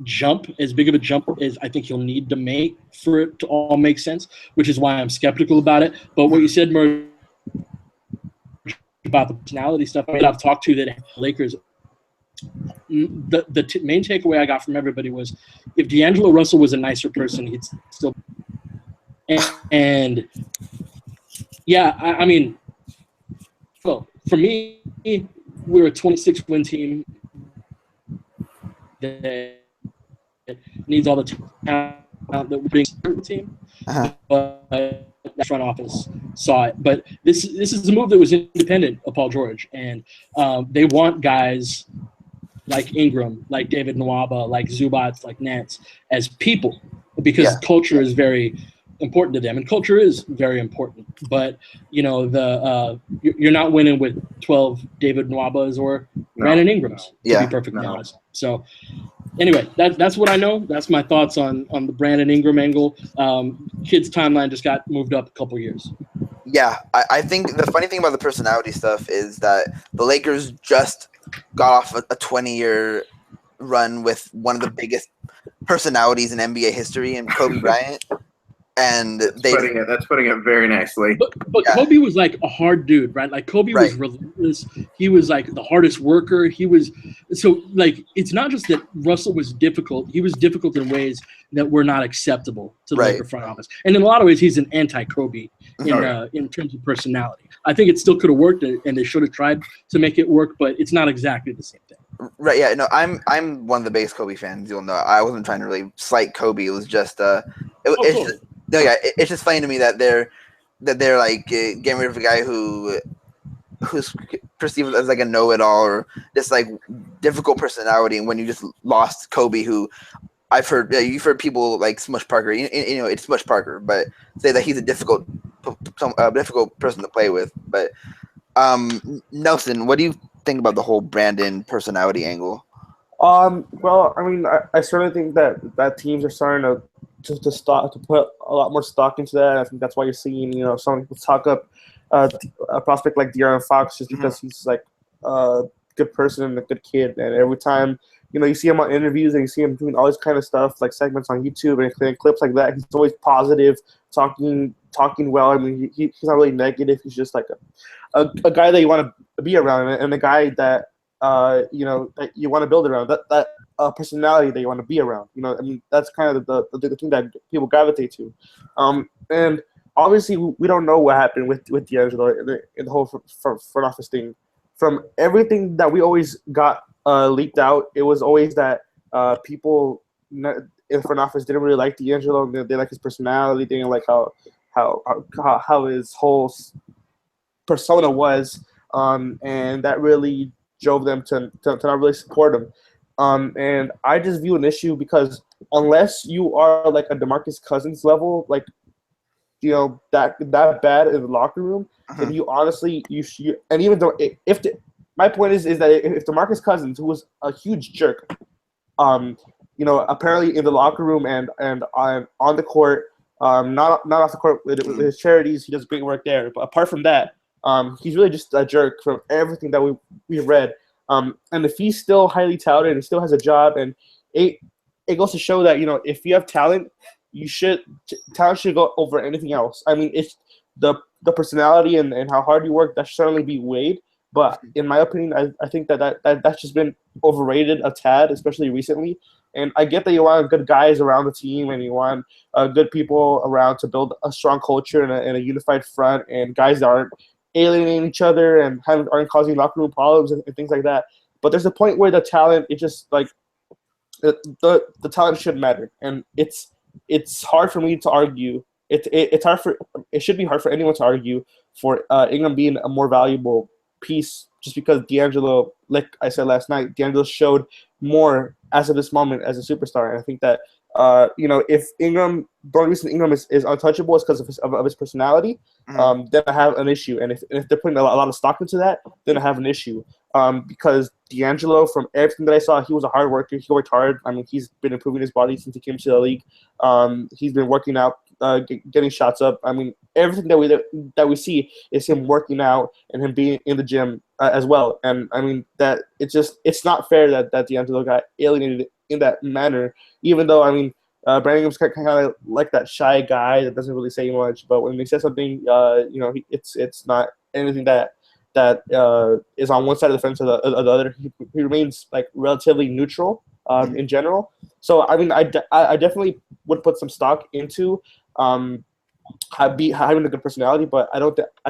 jump, as big of a jump as I think he'll need to make for it to all make sense, which is why I'm skeptical about it. But what you said, Murray, about the personality stuff, I've talked to that Lakers, the main takeaway I got from everybody was if D'Angelo Russell was a nicer person, he'd still and I mean, well, for me, we're a 26-win team that needs all the talent that we're being a team. But the front office saw it. But this is a move that was independent of Paul George, and they want guys like Ingram, like David Nwaba, like Zubats, like Nance as people, because culture is very important to them, and culture is very important. But you're not winning with 12 David Nwabas or Brandon Ingrams, to be perfectly honest. So anyway, that's what I know. That's my thoughts on the Brandon Ingram angle. Kid's timeline just got moved up a couple years. Yeah, I think the funny thing about the personality stuff is that the Lakers just got off a 20-year run with one of the biggest personalities in NBA history in Kobe Bryant. And that's putting it very nicely. But Kobe was like a hard dude, right? Like Kobe was relentless. He was like the hardest worker. He was so like it's not just that Russell was difficult. He was difficult in ways that were not acceptable to the Laker front office. And in a lot of ways, he's an anti-Kobe in terms of personality. I think it still could have worked, and they should have tried to make it work, but it's not exactly the same thing. Right? Yeah. No, I'm one of the biggest Kobe fans. You'll know. I wasn't trying to really slight Kobe. It was just it's just funny to me that they're like getting rid of a guy who's perceived as like a know-it-all or just like difficult personality, and when you just lost Kobe, who I've heard you've heard people like Smush Parker, it's Smush Parker, but say that he's a difficult person to play with. But Nelson, what do you think about the whole Brandon personality angle? Well, I mean, I certainly think that teams are starting to put a lot more stock into that. I think that's why you're seeing, some people talk up a prospect like De'Aaron Fox just because he's like a good person and a good kid. And every time, you see him on interviews and you see him doing all this kind of stuff, like segments on YouTube and clips like that, he's always positive, talking well. I mean, he's not really negative. He's just like a guy that you want to be around, and a guy that that you want to build around, that personality that you want to be around. I mean, that's kind of the thing that people gravitate to. And obviously, we don't know what happened with D'Angelo in the whole front office thing. From everything that we always got leaked out, it was always that people in the front office didn't really like D'Angelo. They like his personality. They didn't like how his whole persona was, and that really drove them to not really support him. And I just view an issue because unless you are like a DeMarcus Cousins level, like that bad in the locker room, then you honestly and even though my point is that if DeMarcus Cousins, who was a huge jerk, apparently in the locker room and on the court, not off the court with his charities, he does great work there. But apart from that, he's really just a jerk from everything that we read. And if he's still highly touted and still has a job, and it goes to show that if you have talent, talent should go over anything else. I mean, it's the personality and how hard you work, that should certainly be weighed. But in my opinion, I think that's just been overrated a tad, especially recently. And I get that you want good guys around the team and you want good people around to build a strong culture and a unified front, and guys that aren't alienating each other and aren't causing locker room problems and things like that. But there's a point where the talent, it just like the talent shouldn't matter, and it's hard for me to argue. It should be hard for anyone to argue for Ingram being a more valuable piece, just because D'Angelo, like I said last night, D'Angelo showed more as of this moment as a superstar. And I think that if Ingram, the only reason Ingram is untouchable is because of his personality, then I have an issue. And if they're putting a lot of stock into that, then I have an issue. Because D'Angelo, from everything that I saw, he was a hard worker. He worked hard. I mean, he's been improving his body since he came to the league. He's been working out, getting shots up. I mean, everything that we see is him working out and him being in the gym as well. And I mean that it's not fair that D'Angelo got alienated in that manner. Even though I mean, Brandon Ingram's kind of like that shy guy that doesn't really say much, but when he says something, it's not anything that is on one side of the fence or the other. He remains like relatively neutral in general. So I mean, I definitely would put some stock into having a good personality, but I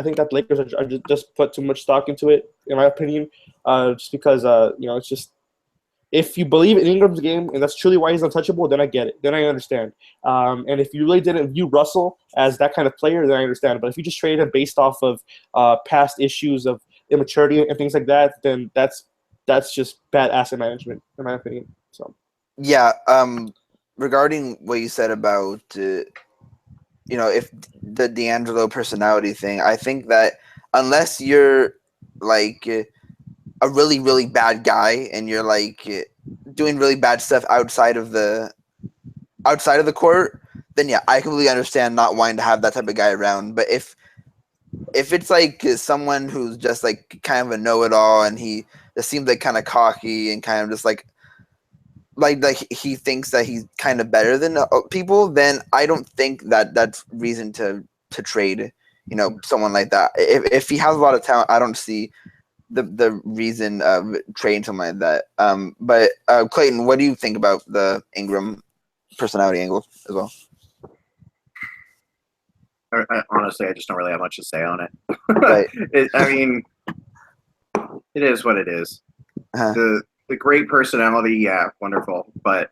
think that the Lakers are just put too much stock into it, in my opinion, just because it's just, if you believe in Ingram's game and that's truly why he's untouchable, then I get it. Then I understand. And if you really didn't view Russell as that kind of player, then I understand. But if you just trade him based off of past issues of immaturity and things like that, then that's just bad asset management, in my opinion. So yeah, regarding what you said about if the D'Angelo personality thing, I think that unless you're like a really, really bad guy and you're like doing really bad stuff outside of the court, then yeah, I completely understand not wanting to have that type of guy around. But if it's like someone who's just like kind of a know-it-all and he just seems like kind of cocky and kind of just like he thinks that he's kind of better than people, then I don't think that that's reason to trade, someone like that. If he has a lot of talent, I don't see the reason of trading someone like that. But Clayton, what do you think about the Ingram personality angle as well? Honestly, I just don't really have much to say on it. Right. It is what it is. Uh-huh. The great personality, yeah, wonderful. But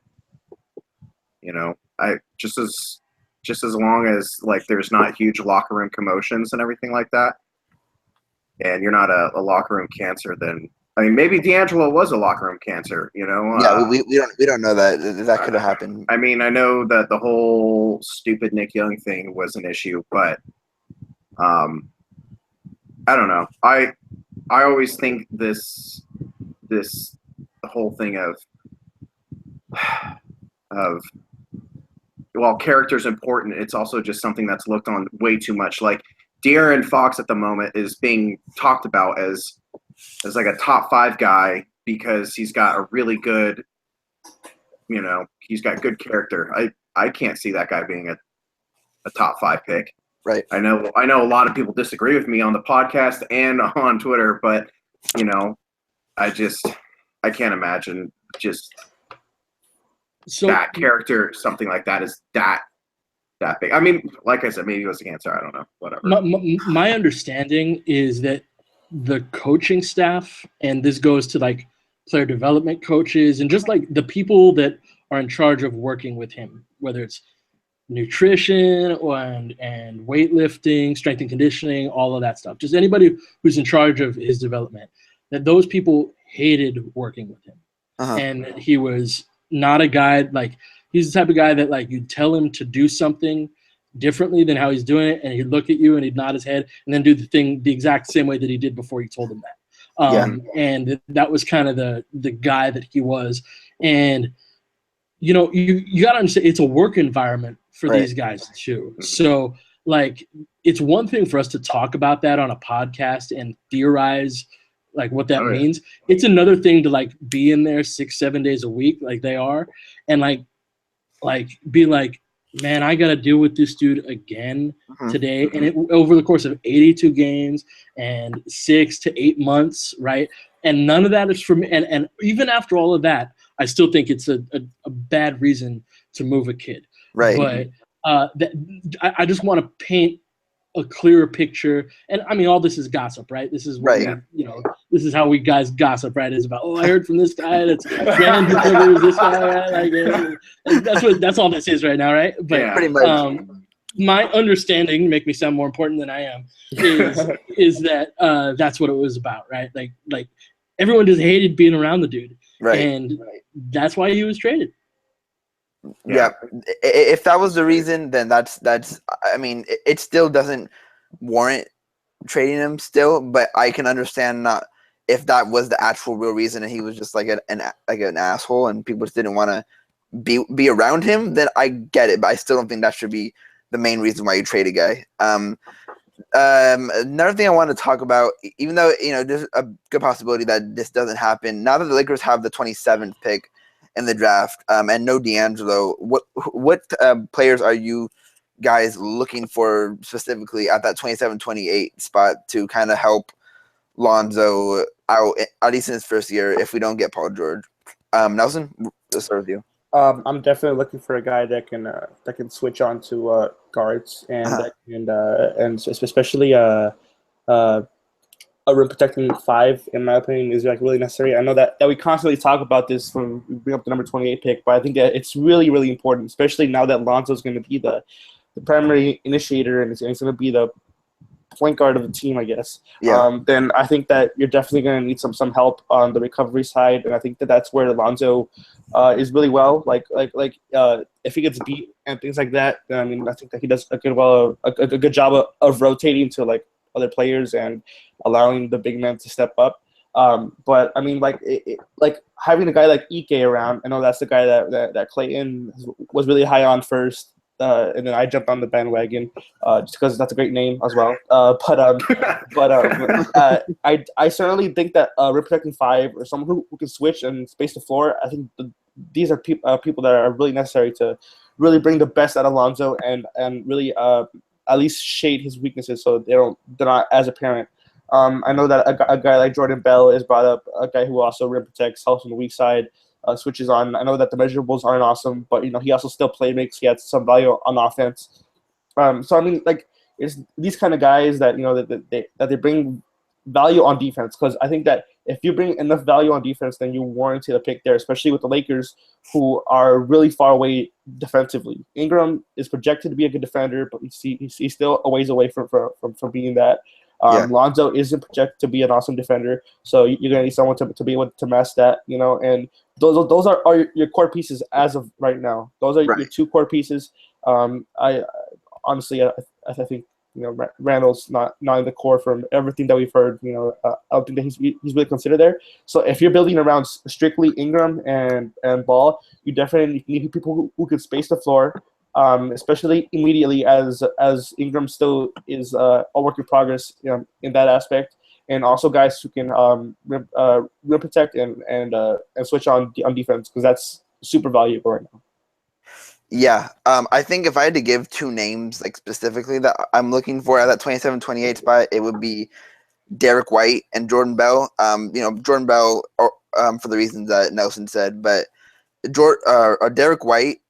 I just as long as like there's not huge locker room commotions and everything like that, and you're not a locker room cancer, then maybe D'Angelo was a locker room cancer. Yeah, we don't know that could have happened. I know that the whole stupid Nick Young thing was an issue, but I don't know. I always think this whole thing of while character's important, it's also just something that's looked on way too much. Like De'Aaron Fox at the moment is being talked about as like a top 5 guy because he's got a really good, he's got good character. I can't see that guy being a top 5 pick. Right. I know a lot of people disagree with me on the podcast and on Twitter, but I can't imagine just that character, something like that is that big. Like I said, maybe it was a cancer. I don't know. Whatever. My understanding is that the coaching staff, and this goes to like player development coaches and just like the people that are in charge of working with him, whether it's nutrition and weightlifting, strength and conditioning, all of that stuff. Just anybody who's in charge of his development, that those people hated working with him. Uh-huh. And he was not a guy, like he's the type of guy that like you'd tell him to do something differently than how he's doing it, and he'd look at you and he'd nod his head and then do the thing the exact same way that he did before you told him that. And that was kind of the guy that he was. And you got to understand, it's a work environment for these guys too. So like, it's one thing for us to talk about that on a podcast and theorize like what that means. It's another thing to like be in there 6-7 days a week like they are, and like be like, man, I got to deal with this dude again today. And over the course of 82 games and 6 to 8 months, right? And none of that is for me. And even after all of that, I still think it's a bad reason to move a kid. Right. But I just want to paint a clearer picture. And all this is gossip, right? This is what this is how we guys gossip, right? Is about, I heard from this guy that's grand delivers this guy, right? Like that's all this is right now, right? But pretty much. My understanding, make me sound more important than I am, is that that's what it was about, right? Like everyone just hated being around the dude, right? And that's why he was traded. Yeah. If that was the reason, then that's. It still doesn't warrant trading him still, but I can understand not if that was the actual real reason and he was just like an asshole and people just didn't want to be around him. Then I get it, but I still don't think that should be the main reason why you trade a guy. Another thing I want to talk about, even though there's a good possibility that this doesn't happen, now that the Lakers have the 27th pick in the draft, and no D'Angelo, what players are you guys looking for specifically at that 27-28 spot to kind of help Lonzo out, at least in his first year, if we don't get Paul George? Nelson, let's start with you. I'm definitely looking for a guy that can switch on to guards and especially a rim protecting 5, in my opinion, is like really necessary. I know that we constantly talk about this when we bring up the number 28 pick, but I think that it's really, really important, especially now that Lonzo is going to be the primary initiator and it's going to be the point guard of the team, I guess. Yeah. Then I think that you're definitely going to need some help on the recovery side, and I think that's where Lonzo is really well. If he gets beat and things like that, then, I mean, I think that he does a good job of rotating to like other players and allowing the big men to step up. But I mean, like having a guy like Ike around, I know that's the guy that Clayton was really high on first, and then I jumped on the bandwagon just because that's a great name as well. I certainly think that rim protecting five or someone who can switch and space the floor, I think these are people that are really necessary to really bring the best out of Lonzo and really at least shade his weaknesses so they're not as apparent. I know that a guy like Jordan Bell is brought up, a guy who also rim protects, helps on the weak side, switches on. I know that the measurables aren't awesome, but he also still makes. He has some value on offense. So I mean, like, it's these kind of guys that that they bring value on defense, because I think that if you bring enough value on defense, then you warrant a pick there, especially with the Lakers, who are really far away defensively. Ingram is projected to be a good defender, but he's still a ways away from being that. Lonzo isn't projected to be an awesome defender, so you're gonna need someone to be able to match that, and those are your core pieces as of right now. Those are your two core pieces. I honestly, I think Randall's not in the core from everything that we've heard. I don't think that he's really considered there. So if you're building around strictly Ingram and Ball, you definitely need people who can space the floor. Especially immediately as Ingram still is a work in progress in that aspect, and also guys who can rim protect and switch on defense, because that's super valuable right now. Yeah, I think if I had to give two names like specifically that I'm looking for at that 27-28 spot, it would be Derek White and Jordan Bell. Jordan Bell for the reasons that Nelson said, but Derek White.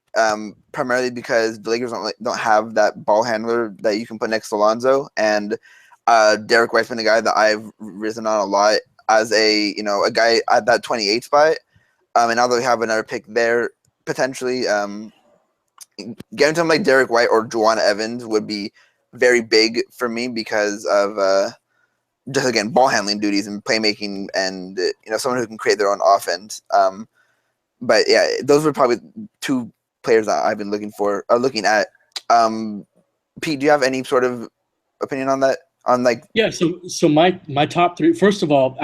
Primarily because the Lakers don't have that ball handler that you can put next to Lonzo, and Derek White's been a guy that I've risen on a lot as a guy at that 28 spot, and now that we have another pick there potentially, getting to him like Derek White or Juwan Evans would be very big for me because of just again ball handling duties and playmaking, and someone who can create their own offense. But yeah, those were probably two players that I've been looking at. Pete, do you have any sort of opinion on that? So my top three. First of all,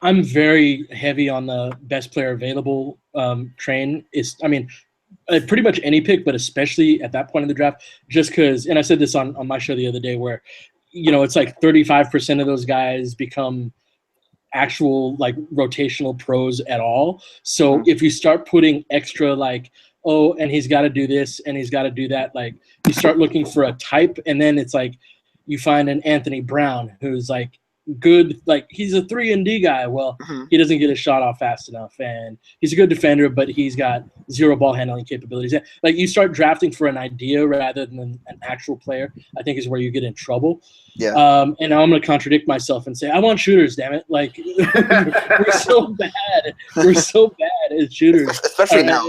I'm very heavy on the best player available train. Pretty much any pick, but especially at that point in the draft, just because. And I said this on my show the other day, where it's like 35% of those guys become actual like rotational pros at all. So if you start putting extra like, oh, and he's got to do this and he's got to do that, like you start looking for a type, and then it's like you find an Anthony Brown who's like good, like he's a 3-and-D guy. Well, he doesn't get his shot off fast enough, and he's a good defender, but he's got zero ball handling capabilities. Like you start drafting for an idea rather than an actual player, I think is where you get in trouble. Yeah. And now I'm going to contradict myself and say I want shooters. Damn it! Like we're so bad. We're so bad as shooters, especially now.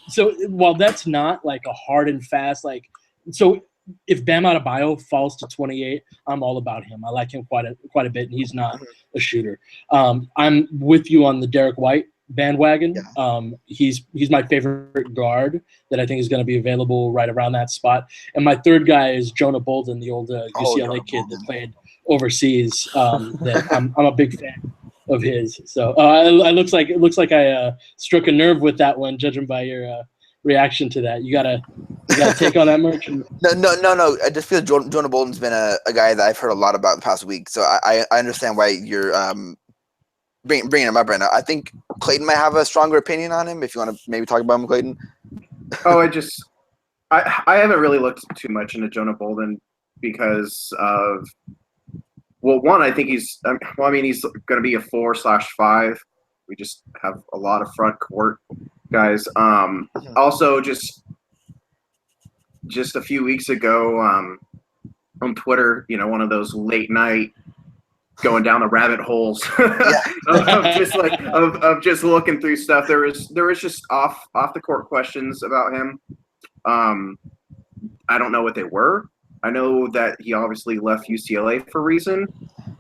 So while that's not like a hard and fast, like, so if Bam Adebayo falls to 28, I'm all about him. I like him quite a bit, and he's not a shooter. I'm with you on the Derek White bandwagon. Yeah. He's my favorite guard that I think is going to be available right around that spot. And my third guy is Jonah Bolden, the old UCLA kid that played overseas. That I'm a big fan of his. So it looks like I struck a nerve with that one, judging by your reaction to that. You gotta take on that merch. No. I just feel Jonah Bolden's been a guy that I've heard a lot about the past week. So I understand why you're bringing him up right now. I think Clayton might have a stronger opinion on him. If you want to maybe talk about him, Clayton. Oh, I haven't really looked too much into Jonah Bolden because of, well, one, I think he's going to be a 4/5. We just have a lot of front court guys. Also, just a few weeks ago on Twitter, one of those late night going down the rabbit holes of just looking through stuff. There was just off the court questions about him. I don't know what they were, I know that he obviously left UCLA for a reason.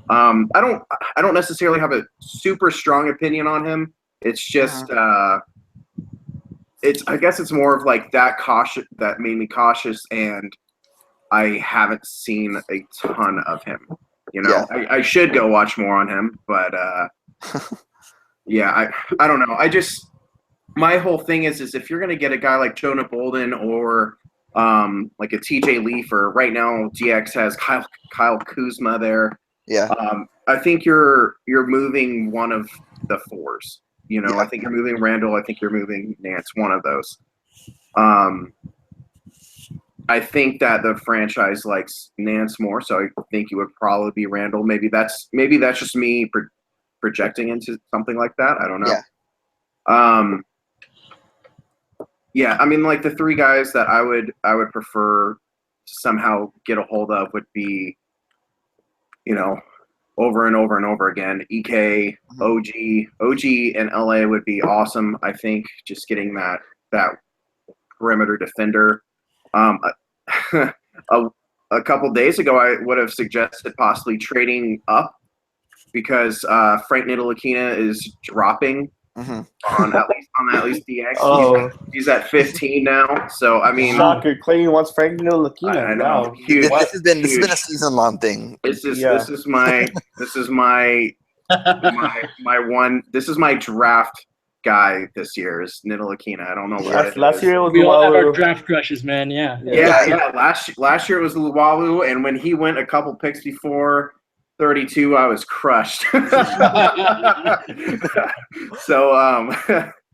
I don't necessarily have a super strong opinion on him. It's just I guess it's more of like that made me cautious, and I haven't seen a ton of him. I should go watch more on him, but yeah, I don't know. My whole thing is if you're gonna get a guy like Jonah Bolden or like a TJ Leaf, or right now GX has Kyle Kuzma there. Yeah. I think you're moving one of the fours. I think you're moving Randall. I think you're moving Nance. One of those. I think that the franchise likes Nance more, so I think it would probably be Randall. Maybe that's just me projecting into something like that. I don't know. Yeah. Yeah, I mean, like the three guys that I would prefer to somehow get a hold of would be, over and over and over again. EK, OG in LA would be awesome. I think just getting that perimeter defender. A couple days ago, I would have suggested possibly trading up because Frank Ntilikina is dropping. On at least DX. Oh. He's at 15 now. So I mean, shocker! Clayton wants Frank Ntilikina. I know. Wow. Huge, this has been a season-long thing. This is my draft guy this year is Ntilikina. I don't know what it is. Last year it was We all have our Luwawu. draft crushes, man. Yeah. Yeah. Last year it was Luwawu, and when he went a couple picks before 32, I was crushed. So,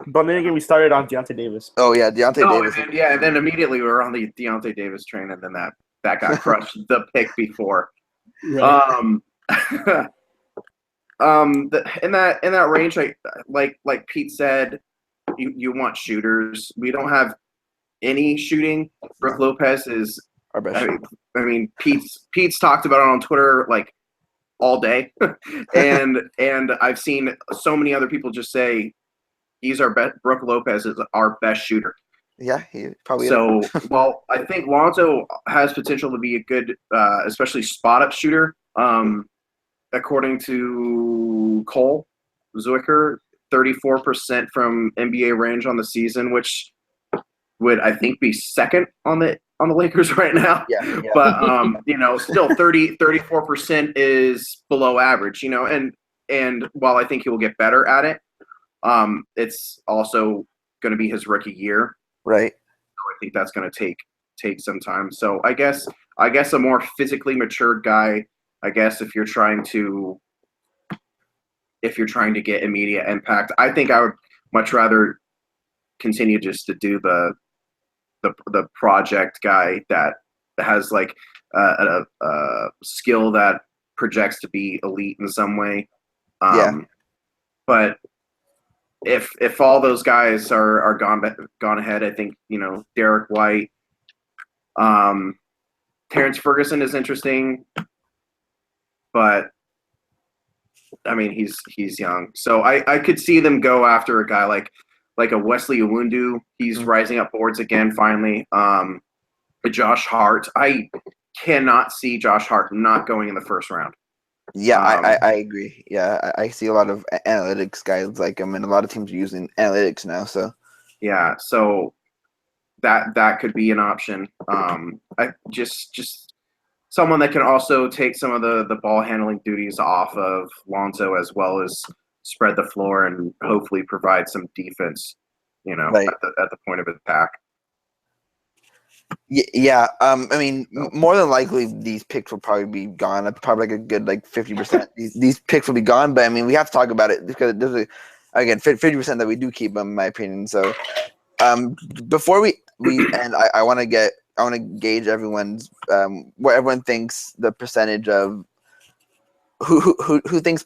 But then again, we started on Deontay Davis. Oh yeah, Deontay Davis. And then immediately we were on the Deontay Davis train, and then that got crushed the pick before. Right. In that range, like Pete said, you want shooters. We don't have any shooting. Brook Lopez is Our best. I mean, Pete's talked about it on Twitter like all day, and I've seen so many other people just say he's our best. Brook Lopez is our best shooter. Yeah, he probably. So, well, I think Lonzo has potential to be a good, especially spot-up shooter. According to Cole Zwicker, 34% from NBA range on the season, which would I think be second on the Lakers right now. Yeah. But still 34% is below average. And while I think he will get better at it, it's also going to be his rookie year. Right. So I think that's going to take some time. So I guess a more physically matured guy. I guess if you're trying to get immediate impact, I think I would much rather continue just to do the project guy that has like a skill that projects to be elite in some way. But if all those guys are gone ahead, I think Derek White, Terrence Ferguson is interesting, but I mean he's young, so I could see them go after a guy like a Wesley Iwundu. He's rising up boards again finally. Josh Hart, I cannot see Josh Hart not going in the first round. Yeah, I agree. Yeah, I see a lot of analytics guys like him, and a lot of teams are using analytics now. So yeah, so that could be an option. I just someone that can also take some of the ball handling duties off of Lonzo, as well as spread the floor and hopefully provide some defense. Right. at the point of attack. Yeah. I mean, more than likely, these picks will probably be gone. Probably like a good 50%. These picks will be gone, but I mean, we have to talk about it because there's again 50% that we do keep them, in my opinion. So, before we end, I want to gauge everyone's what everyone thinks the percentage of who thinks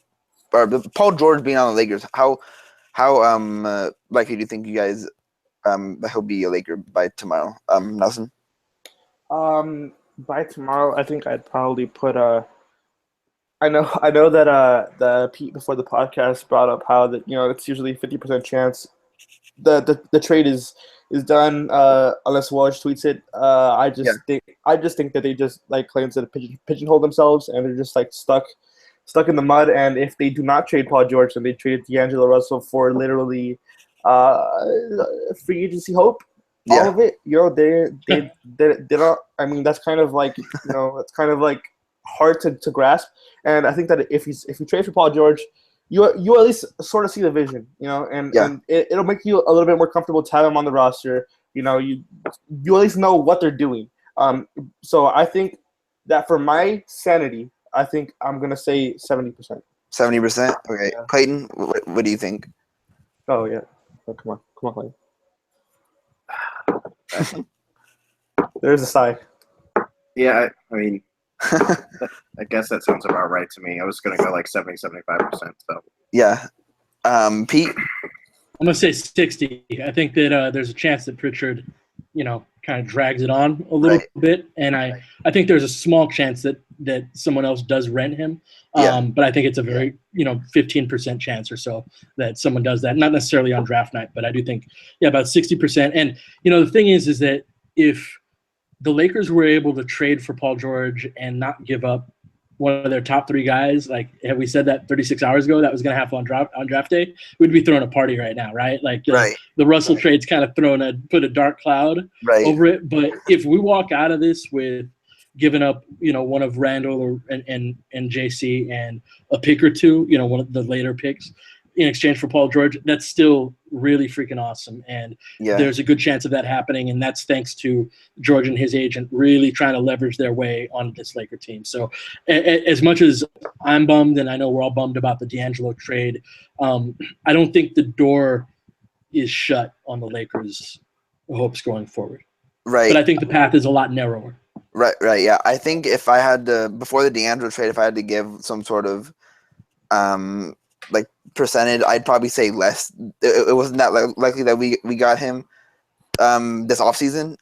or Paul George being on the Lakers. How likely do you think you guys that he'll be a Laker by tomorrow? Nelson? By tomorrow, I think I'd probably put I know that the Pete before the podcast brought up how that it's usually 50% chance the trade is is done unless Woj tweets it. I just think that they just, like Clayton said, pigeonhole themselves, and they're just like stuck in the mud. And if they do not trade Paul George, and they traded D'Angelo Russell for literally free agency hope, all of it, they don't. I mean, that's kind of like it's kind of like hard to grasp. And I think that if you trade for Paul George, you at least sort of see the vision, and it'll make you a little bit more comfortable to have him on the roster. You at least know what they're doing. So I think that for my sanity, I think I'm gonna say 70%. 70%. Okay, yeah. Clayton, what do you think? Oh yeah, come on, Clayton. There's a sigh. Yeah, I mean, I guess that sounds about right to me. I was gonna go like 70-75%. So yeah, Pete. I'm gonna say 60. I think that there's a chance that Pritchard, kind of drags it on a little bit, and I think there's a small chance that someone else does rent him. But I think it's a very 15% chance or so that someone does that. Not necessarily on draft night, but I do think about 60%. And the thing is that if the Lakers were able to trade for Paul George and not give up one of their top 3 guys, like have we said that 36 hours ago that was going to happen on draft day, we'd be throwing a party right now, right? Like the Russell trade's kind of put a dark cloud over it. But if we walk out of this with giving up, one of Randall and JC and a pick or two, one of the later picks in exchange for Paul George, that's still really freaking awesome. And there's a good chance of that happening. And that's thanks to George and his agent really trying to leverage their way on this Laker team. So as much as I'm bummed, and I know we're all bummed about the D'Angelo trade, I don't think the door is shut on the Lakers' hopes going forward. Right. But I think the path is a lot narrower. Right. Yeah. I think if I had to, before the D'Angelo trade, if I had to give some sort of like percentage, I'd probably say less. It wasn't that likely that we got him this offseason.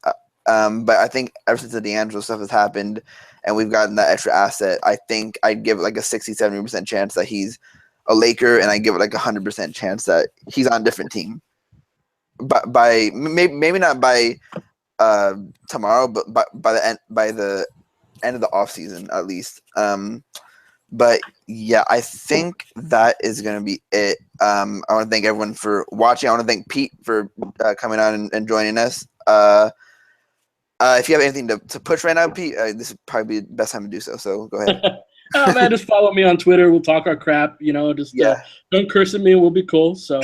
But I think ever since the D'Angelo stuff has happened and we've gotten that extra asset, I think I'd give it like a 60-70% chance that he's a Laker, and I give it like 100% chance that he's on a different team. But by maybe not by tomorrow, but by the end of the offseason at least. But yeah, I think that is going to be it. I want to thank everyone for watching. I want to thank Pete for coming on and joining us. If you have anything to push right now, Pete, this would probably be the best time to do so. So go ahead. Oh man, just follow me on Twitter. We'll talk our crap. Don't curse at me. We'll be cool. So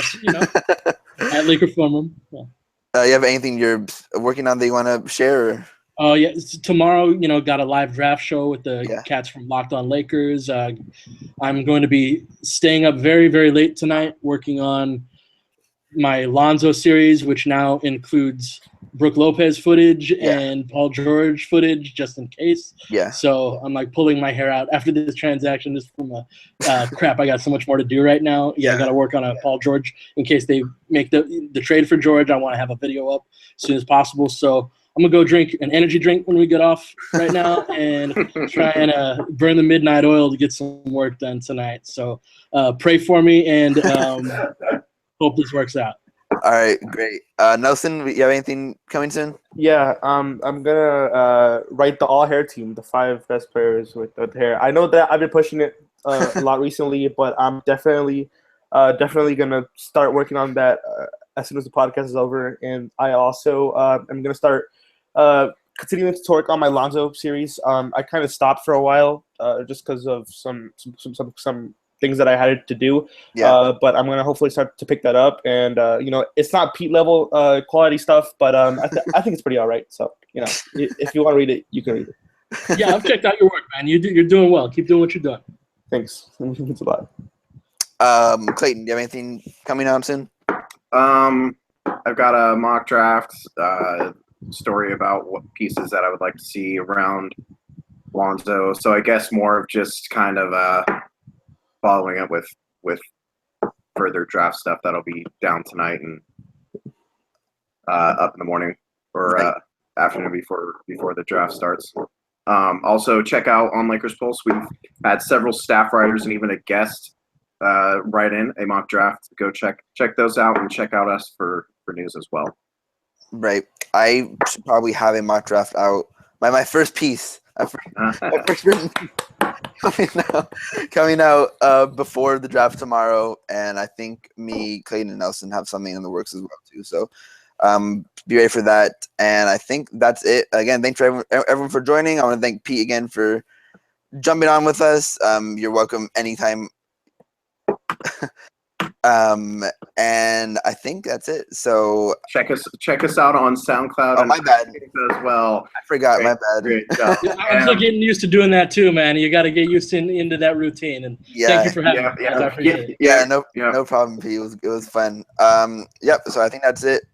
at Laker Film Room. Yeah. You have anything you're working on that you want to share? Or? Oh yeah, tomorrow, got a live draft show with the cats from Locked On Lakers. I'm going to be staying up very, very late tonight working on my Lonzo series, which now includes Brook Lopez footage and Paul George footage, just in case. Yeah. So I'm like pulling my hair out after this transaction. Just from crap, I got so much more to do right now. I got to work on a Paul George in case they make the trade for George. I want to have a video up as soon as possible. So I'm going to go drink an energy drink when we get off right now and try and burn the midnight oil to get some work done tonight. So pray for me and hope this works out. All right, great. Nelson, you have anything coming soon? Yeah, I'm going to write the all-hair team, the 5 best players with hair. I know that I've been pushing it a lot recently, but I'm definitely going to start working on that as soon as the podcast is over. And I also am going to start continuing to work on my Lonzo series. I kind of stopped for a while just because of some things that I had to do. But I'm going to hopefully start to pick that up. And, it's not Pete level quality stuff, but I think it's pretty all right. So, if you want to read it, you can read it. Yeah, I've checked out your work, man. You're doing well. Keep doing what you're doing. Thanks. It's a lot. Clayton, do you have anything coming out soon? I've got a mock draft story about what pieces that I would like to see around Lonzo. So I guess more of just kind of following up with further draft stuff that'll be down tonight and up in the morning or afternoon before the draft starts. Also check out on Lakers Pulse. We've had several staff writers and even a guest write in a mock draft. Go check those out and check out us for news as well. Right. I should probably have a mock draft out. My first piece. My first written piece coming out before the draft tomorrow, and I think me, Clayton, and Nelson have something in the works as well too. So be ready for that. And I think that's it. Again, thanks for everyone for joining. I want to thank Pete again for jumping on with us. You're welcome anytime. And I think that's it. So check us out on SoundCloud. Oh, my bad. As well. I forgot. My bad. Great job. I'm still getting used to doing that too, man. You got to get used into that routine. And thank you for having me. Guys. I appreciate it. No problem, P. It was fun. Yep. So I think that's it.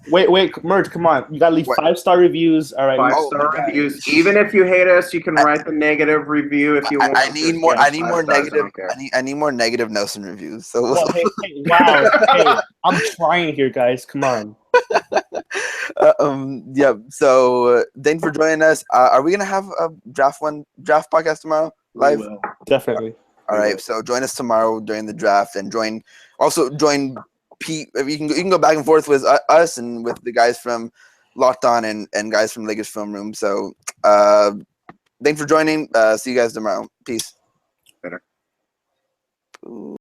Wait, Merge, come on. You gotta leave 5-star reviews. All right. 5-star reviews. Even if you hate us, you can write the negative review if you want. I need more. I need more negative. I need more negative Nelson reviews. So wow. Hey, I'm trying here, guys. Come on. Yeah. So thanks for joining us. Are we gonna have a draft podcast tomorrow live? We will. Definitely. All right. So join us tomorrow during the draft, and join Pete. You can go back and forth with us and with the guys from Locked On and guys from Lakers Film Room. So thanks for joining. See you guys tomorrow. Peace. Better. Ooh.